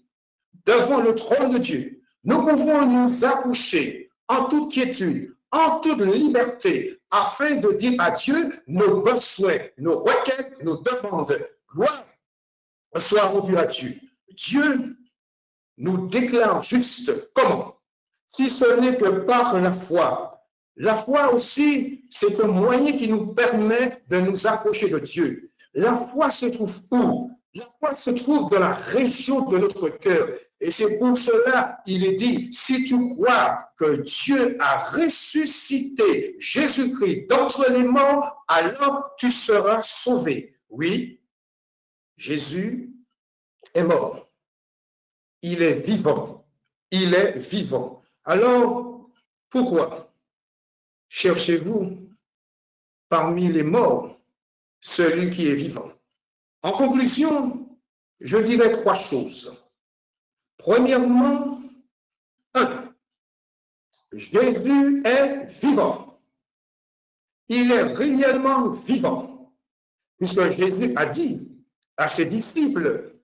C: devant le trône de Dieu, nous pouvons nous accoucher en toute quiétude, en toute liberté, afin de dire à Dieu nos besoins, nos requêtes, nos demandes. Gloire soit rendue à Dieu. Dieu nous déclare juste. Comment? Si ce n'est que par la foi. La foi aussi, c'est un moyen qui nous permet de nous approcher de Dieu. La foi se trouve où? La foi se trouve dans la région de notre cœur. Et c'est pour cela, il est dit, si tu crois que Dieu a ressuscité Jésus-Christ d'entre les morts, alors tu seras sauvé. Oui, Jésus est mort. Il est vivant. Il est vivant. Alors, pourquoi cherchez-vous parmi les morts celui qui est vivant? En conclusion, je dirais trois choses. Premièrement, 1. Jésus est vivant. Il est réellement vivant, puisque Jésus a dit à ses disciples,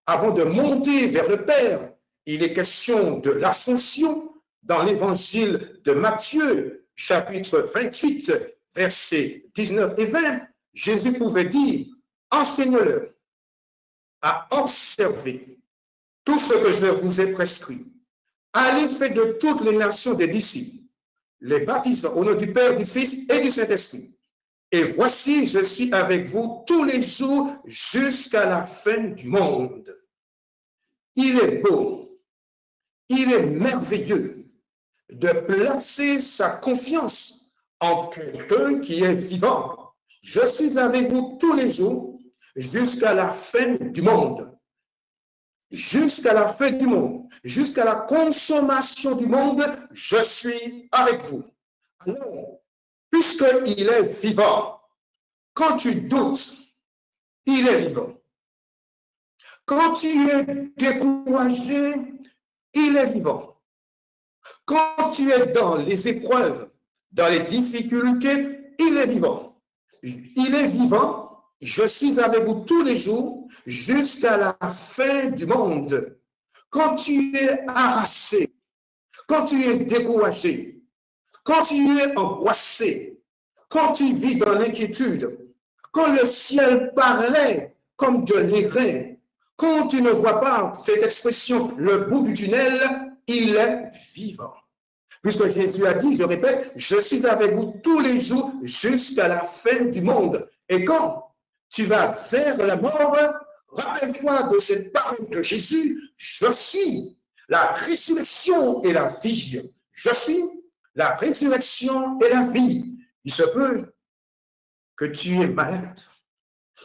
C: avant de monter vers le Père, il est question de l'ascension dans l'évangile de Matthieu, chapitre 28, versets 19 et 20. Jésus pouvait dire, enseigne-leur à observer tout ce que je vous ai prescrit. Allez faire de toutes les nations des disciples, les baptisant au nom du Père, du Fils et du Saint-Esprit. Et voici, je suis avec vous tous les jours jusqu'à la fin du monde. Il est beau, il est merveilleux de placer sa confiance en quelqu'un qui est vivant. Je suis avec vous tous les jours jusqu'à la fin du monde. Jusqu'à la fin du monde, jusqu'à la consommation du monde, je suis avec vous. Alors, puisqu'il est vivant, quand tu doutes, il est vivant. Quand tu es découragé, il est vivant. Quand tu es dans les épreuves, dans les difficultés, il est vivant. Il est vivant. Je suis avec vous tous les jours jusqu'à la fin du monde. Quand tu es harassé, quand tu es découragé, quand tu es angoissé, quand tu vis dans l'inquiétude, quand le ciel paraît comme de l'airain, quand tu ne vois pas cette expression, le bout du tunnel, il est vivant. Puisque Jésus a dit, je répète, je suis avec vous tous les jours jusqu'à la fin du monde. Et quand tu vas vers la mort, rappelle-toi de cette parole de Jésus, je suis la résurrection et la vie. Je suis la résurrection et la vie. Il se peut que tu es malade.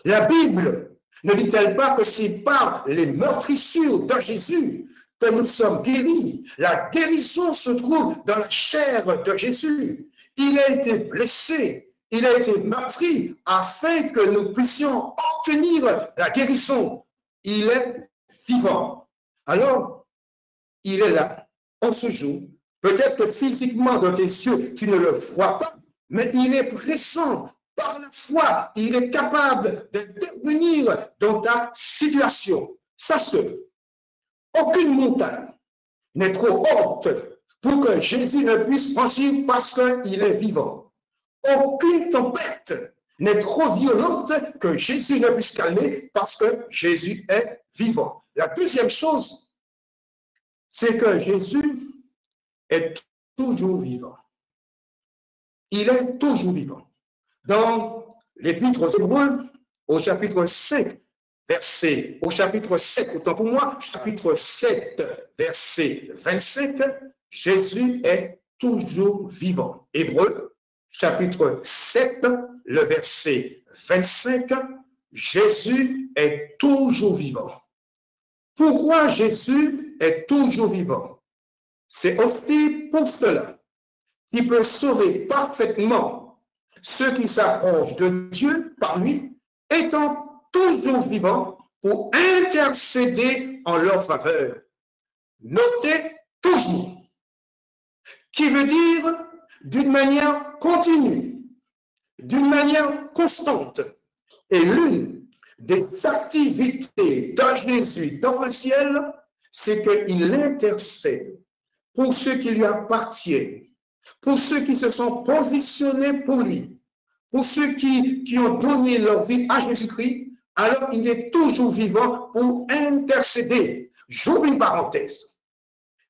C: La Bible ne dit-elle pas que c'est par les meurtrissures de Jésus que nous sommes guéris? La guérison se trouve dans la chair de Jésus. Il a été blessé. Il a été meurtri afin que nous puissions obtenir la guérison. Il est vivant. Alors, il est là, en ce jour. Peut-être que physiquement, dans tes yeux, tu ne le vois pas, mais il est présent. Par la foi, il est capable d'intervenir dans ta situation. Sache-le, aucune montagne n'est trop haute pour que Jésus ne puisse franchir parce qu'il est vivant. Aucune tempête n'est trop violente que Jésus ne puisse calmer parce que Jésus est vivant. La deuxième chose, c'est que Jésus est toujours vivant. Il est toujours vivant. Dans l'Épître aux Hébreux, au chapitre 5, au chapitre 7, autant pour moi, chapitre 7, verset 25, Jésus est toujours vivant. Hébreux, chapitre 7, le verset 25, Jésus est toujours vivant. Pourquoi Jésus est toujours vivant? C'est aussi pour cela qu'il peut sauver parfaitement ceux qui s'approchent de Dieu par lui, étant toujours vivant pour intercéder en leur faveur. Notez toujours, qui veut dire d'une manière continue, d'une manière constante. Et l'une des activités de Jésus dans le ciel, c'est qu'il intercède pour ceux qui lui appartiennent, pour ceux qui se sont positionnés pour lui, pour ceux qui ont donné leur vie à Jésus-Christ. Alors il est toujours vivant pour intercéder. J'ouvre une parenthèse.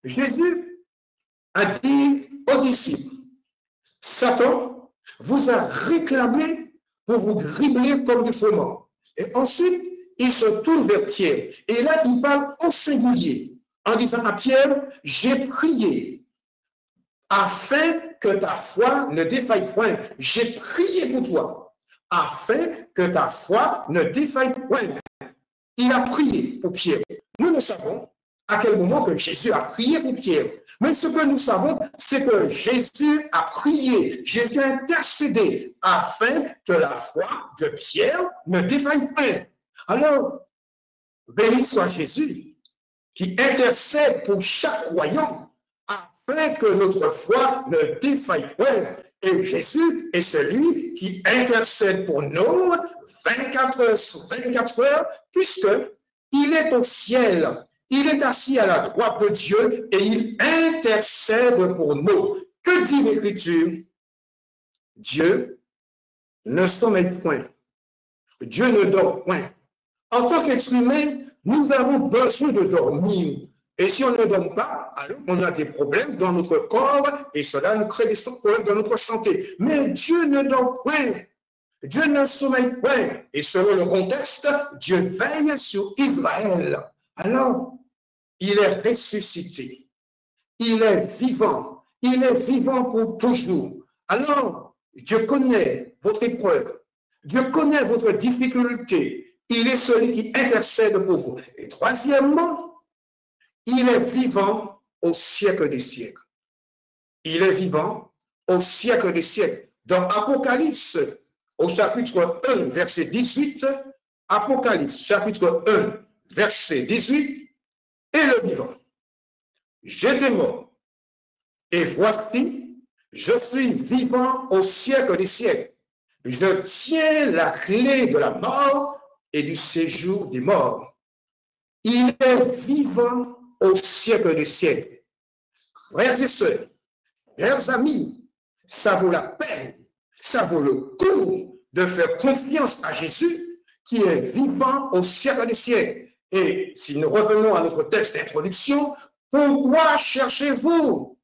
C: Jésus a dit aux disciples, Satan vous a réclamé pour vous dribbler comme du froment. Et ensuite, il se tourne vers Pierre. Et là, il parle au singulier en disant à Pierre, j'ai prié afin que ta foi ne défaille point. J'ai prié pour toi afin que ta foi ne défaille point. Il a prié pour Pierre. Nous ne savons à quel moment que Jésus a prié pour Pierre. Mais ce que nous savons, c'est que Jésus a prié, Jésus a intercédé afin que la foi de Pierre ne défaille pas. Alors, béni soit Jésus qui intercède pour chaque croyant afin que notre foi ne défaille point. Et Jésus est celui qui intercède pour nous 24 heures sur 24 heures, puisqu'il est au ciel. Il est assis à la droite de Dieu et il intercède pour nous. Que dit l'Écriture? Dieu ne sommeille point. Dieu ne dort point. En tant qu'être humain, nous avons besoin de dormir. Et si on ne dort pas, alors on a des problèmes dans notre corps et cela nous crée des problèmes dans notre santé. Mais Dieu ne dort point. Dieu ne sommeille point. Et selon le contexte, Dieu veille sur Israël. Alors, il est ressuscité. Il est vivant. Il est vivant pour toujours. Alors, Dieu connaît votre épreuve. Dieu connaît votre difficulté. Il est celui qui intercède pour vous. Et troisièmement, il est vivant au siècle des siècles. Il est vivant au siècle des siècles. Dans Apocalypse, au chapitre 1, verset 18, Apocalypse, chapitre 1, verset 18, et le vivant. J'étais mort, et voici, je suis vivant au siècle des siècles. Je tiens la clé de la mort et du séjour des morts. Il est vivant au siècle des siècles. Frères et sœurs, chers amis, ça vaut la peine, ça vaut le coup de faire confiance à Jésus qui est vivant au siècle des siècles. Et si nous revenons à notre texte d'introduction, pourquoi cherchez-vous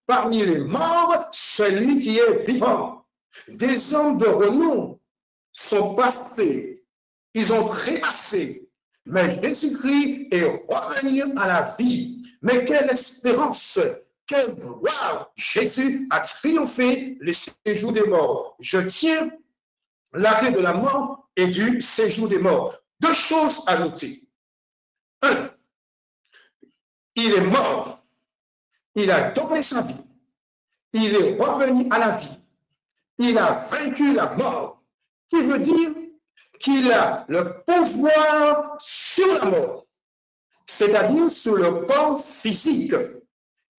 C: parmi les morts celui qui est vivant? Des hommes de renom sont passés, ils ont trépassé, mais Jésus-Christ est revenu à la vie. Mais quelle espérance, quelle gloire! Jésus a triomphé les séjours des morts. Je tiens la clé de la mort et du séjour des morts. Deux choses à noter. Un, il est mort, il a donné sa vie, il est revenu à la vie, il a vaincu la mort, qui veut dire qu'il a le pouvoir sur la mort, c'est-à-dire sur le corps physique.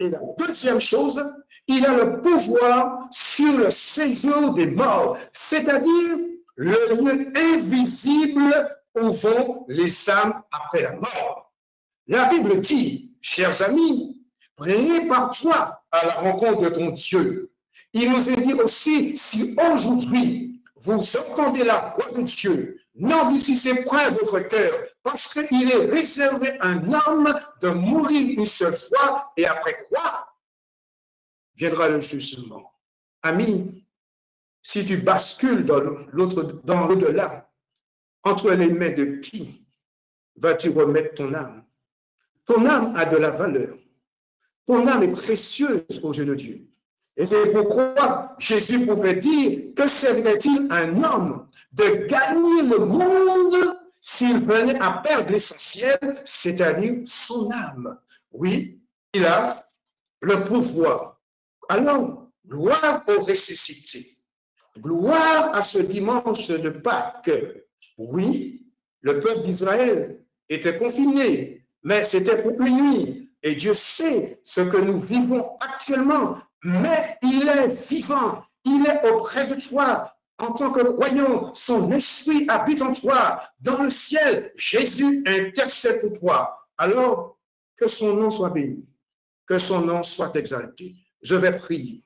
C: Et la deuxième chose, il a le pouvoir sur le séjour des morts, c'est-à-dire le lieu invisible où vont les âmes après la mort. La Bible dit, chers amis, prépare-toi à la rencontre de ton Dieu. Il nous est dit aussi, si aujourd'hui vous entendez la voix de Dieu, n'endurcissez point votre cœur, parce qu'il est réservé à un homme de mourir une seule fois, et après quoi viendra le jugement. Ami, si tu bascules dans l'au-delà, entre les mains de qui vas-tu remettre ton âme? Ton âme a de la valeur. Ton âme est précieuse aux yeux de Dieu. Et c'est pourquoi Jésus pouvait dire que servirait-il un homme de gagner le monde s'il venait à perdre l'essentiel, c'est-à-dire son âme. Oui, il a le pouvoir. Alors, gloire au ressuscité. Gloire à ce dimanche de Pâques. Oui, le peuple d'Israël était confiné, mais c'était pour une nuit. Et Dieu sait ce que nous vivons actuellement, mais il est vivant, il est auprès de toi. En tant que croyant, son esprit habite en toi. Dans le ciel, Jésus intercède pour toi. Alors, que son nom soit béni, que son nom soit exalté. Je vais prier.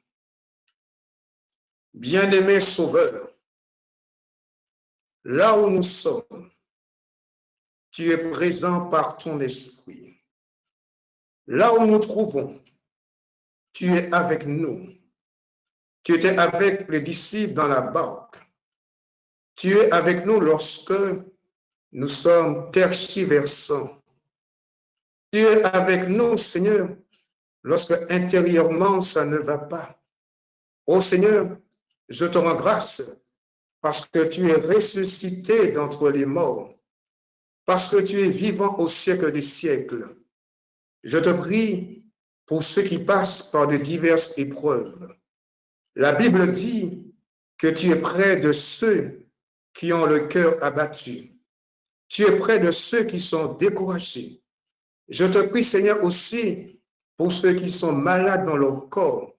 C: Bien-aimé Sauveur, là où nous sommes, tu es présent par ton esprit. Là où nous trouvons, tu es avec nous. Tu étais avec les disciples dans la barque. Tu es avec nous lorsque nous sommes tergiversants. Tu es avec nous, Seigneur, lorsque intérieurement ça ne va pas. Ô Seigneur, je te rends grâce parce que tu es ressuscité d'entre les morts, parce que tu es vivant au siècle des siècles. Je te prie pour ceux qui passent par de diverses épreuves. La Bible dit que tu es près de ceux qui ont le cœur abattu. Tu es près de ceux qui sont découragés. Je te prie, Seigneur, aussi pour ceux qui sont malades dans leur corps,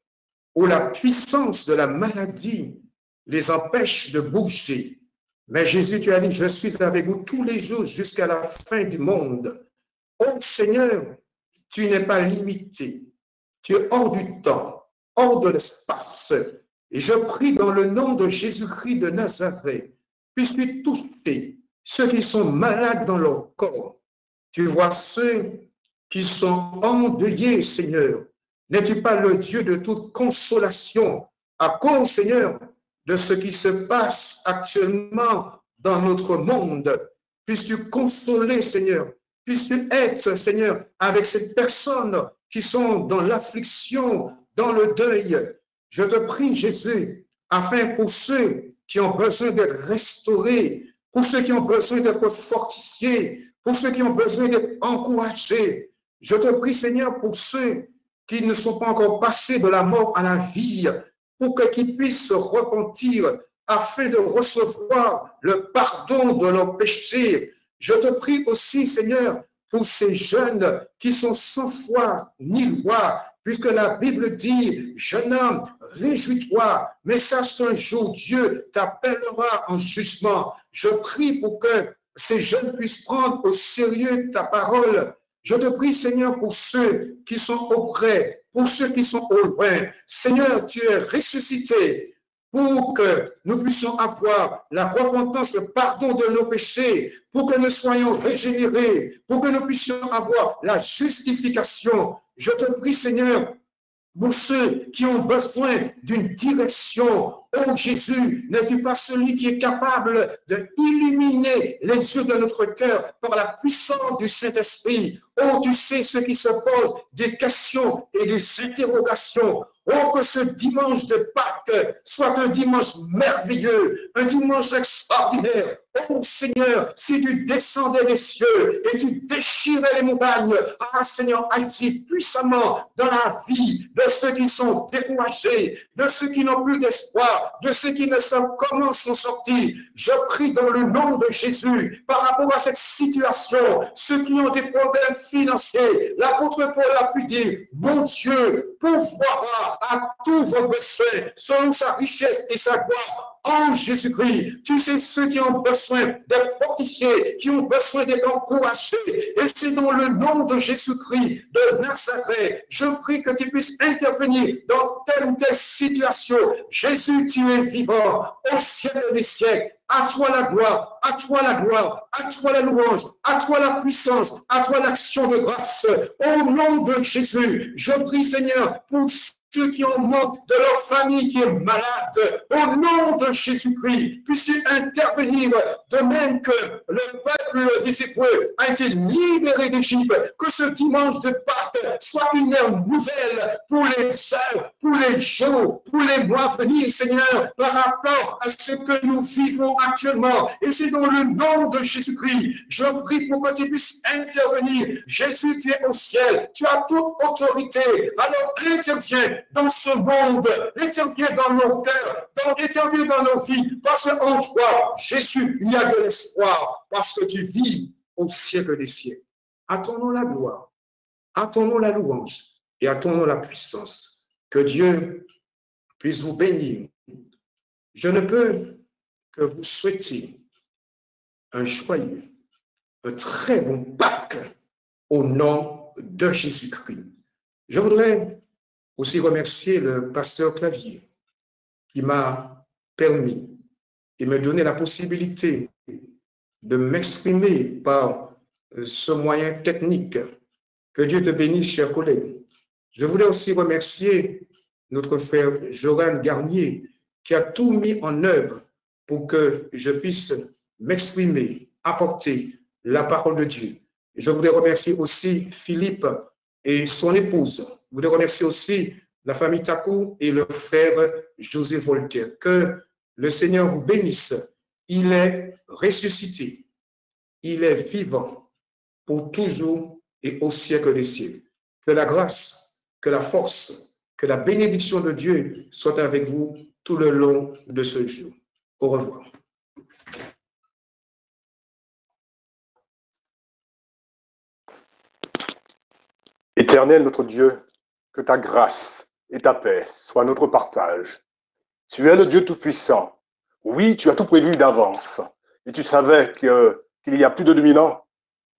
C: où la puissance de la maladie les empêche de bouger. Mais Jésus, tu as dit, je suis avec vous tous les jours jusqu'à la fin du monde. Oh Seigneur, tu n'es pas limité. Tu es hors du temps, hors de l'espace. Et je prie dans le nom de Jésus-Christ de Nazareth, puisses-tu toucher ceux qui sont malades dans leur corps. Tu vois ceux qui sont endeuillés, Seigneur. N'es-tu pas le Dieu de toute consolation à cause, Seigneur, de ce qui se passe actuellement dans notre monde? Puisses-tu consoler, Seigneur. Puisses-tu être, Seigneur, avec ces personnes qui sont dans l'affliction, dans le deuil. Je te prie, Jésus, afin pour ceux qui ont besoin d'être restaurés, pour ceux qui ont besoin d'être fortifiés, pour ceux qui ont besoin d'être encouragés. Je te prie, Seigneur, pour ceux qui ne sont pas encore passés de la mort à la vie, pour qu'ils puissent se repentir afin de recevoir le pardon de leurs péchés. Je te prie aussi, Seigneur, pour ces jeunes qui sont sans foi ni loi, puisque la Bible dit, jeune homme, réjouis-toi, mais sache qu'un jour Dieu t'appellera en jugement. Je prie pour que ces jeunes puissent prendre au sérieux ta parole. Je te prie, Seigneur, pour ceux qui sont auprès, pour ceux qui sont au loin. Seigneur, tu es ressuscité pour que nous puissions avoir la repentance, le pardon de nos péchés, pour que nous soyons régénérés, pour que nous puissions avoir la justification. Je te prie, Seigneur, pour ceux qui ont besoin d'une direction. Oh Jésus, n'es-tu pas celui qui est capable d'illuminer les yeux de notre cœur par la puissance du Saint-Esprit? Oh, tu sais ceux qui se posent des questions et des interrogations. Oh, que ce dimanche de Pâques soit un dimanche merveilleux, un dimanche extraordinaire. Oh Seigneur, si tu descendais des cieux et tu déchirais les montagnes, ah Seigneur, agis puissamment dans la vie de ceux qui sont découragés, de ceux qui n'ont plus d'espoir, de ceux qui ne savent comment s'en sortir. Je prie dans le nom de Jésus, par rapport à cette situation, ceux qui ont des problèmes financiers, l'apôtre Paul a pu dire, mon Dieu pourvoira à tous vos besoins selon sa richesse et sa gloire en Jésus-Christ. Tu sais ceux qui ont besoin d'être fortifiés, qui ont besoin d'être encouragés. Et c'est dans le nom de Jésus-Christ de Nazareth, je prie que tu puisses intervenir dans telle ou telle situation. Jésus, tu es vivant au siècle des siècles. À toi la gloire, à toi la gloire, à toi la louange, à toi la puissance, à toi l'action de grâce. Au nom de Jésus, je prie, Seigneur, pour ceux qui ont manque de leur famille qui est malade, au nom de Jésus-Christ, puisses-tu intervenir de même que le peuple des Hébreux a été libéré d'Égypte, que ce dimanche de Pâques soit une ère nouvelle pour les heures, pour les jours, pour les mois à venir, Seigneur, par rapport à ce que nous vivons actuellement. Et c'est dans le nom de Jésus-Christ, je prie pour que tu puisses intervenir. Jésus, tu es au ciel, tu as toute autorité, alors interviens dans ce monde, interviens dans nos cœurs, interviens dans nos vies, parce qu'en toi, Jésus, il y a de l'espoir, parce que tu vis au siècle des siècles. Attendons la gloire, attendons la louange et attendons la puissance. Que Dieu puisse vous bénir. Je ne peux que vous souhaiter un joyeux, un très bon Pâques au nom de Jésus-Christ. Je voudrais aussi remercier le pasteur Clavier qui m'a permis et me donné la possibilité de m'exprimer par ce moyen technique. Que Dieu te bénisse, chers collègues. Je voulais aussi remercier notre frère Joran Garnier, qui a tout mis en œuvre pour que je puisse m'exprimer, apporter la parole de Dieu. Je voudrais remercier aussi Philippe et son épouse. Je voudrais remercier aussi la famille Takou et le frère José Voltaire. Que le Seigneur vous bénisse. Il est ressuscité. Il est vivant pour toujours et au siècle des siècles. Que la grâce, que la force, que la bénédiction de Dieu soit avec vous tout le long de ce jour. Au revoir.
D: Éternel notre Dieu, que ta grâce et ta paix soient notre partage. Tu es le Dieu Tout-Puissant. Oui, tu as tout prévu d'avance. Et tu savais qu'il y a plus de 2000 ans,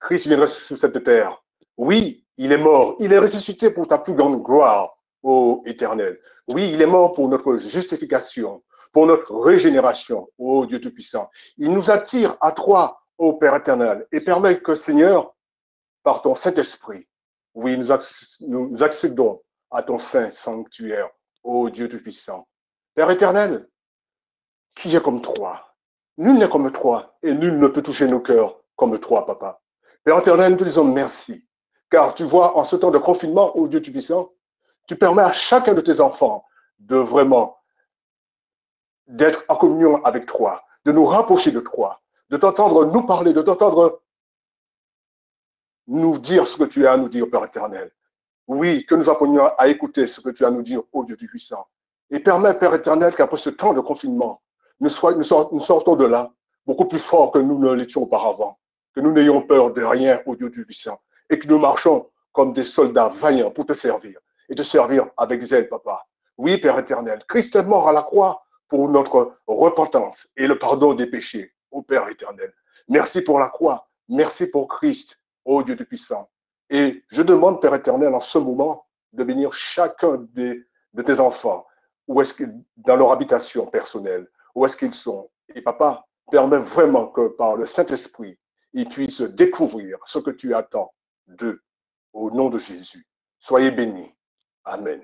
D: Christ viendrait sur cette terre. Oui, il est mort. Il est ressuscité pour ta plus grande gloire, ô Éternel. Oui, il est mort pour notre justification, pour notre régénération, ô Dieu Tout-Puissant. Il nous attire à toi, ô Père éternel, et permet que, Seigneur, par ton Saint-Esprit, oui, nous accédons à ton saint sanctuaire, ô Dieu Tout-Puissant. Père éternel, qui est comme toi? Nul n'est comme toi, et nul ne peut toucher nos cœurs comme toi, Papa. Père éternel, nous te disons merci, car tu vois, en ce temps de confinement, ô Dieu Tout-Puissant, tu permets à chacun de tes enfants de vraiment d'être en communion avec toi, de nous rapprocher de toi, de t'entendre nous parler, de t'entendre nous dire ce que tu as à nous dire, Père éternel. Oui, que nous apprenions à écouter ce que tu as à nous dire, ô Dieu Tout-Puissant. Et permets, Père éternel, qu'après ce temps de confinement, nous sortons de là beaucoup plus forts que nous ne l'étions auparavant. Que nous n'ayons peur de rien, ô Dieu Tout-Puissant. Et que nous marchons comme des soldats vaillants pour te servir. Et te servir avec zèle, Papa. Oui, Père éternel, Christ est mort à la croix pour notre repentance et le pardon des péchés, ô Père éternel. Merci pour la croix. Merci pour Christ, ô Dieu Tout-Puissant. Et je demande, Père éternel, en ce moment, de bénir chacun de tes enfants, où est-ce qu'ils, dans leur habitation personnelle, où est-ce qu'ils sont. Et Papa, permets vraiment que par le Saint-Esprit, ils puissent découvrir ce que tu attends d'eux, au nom de Jésus. Soyez bénis. Amen.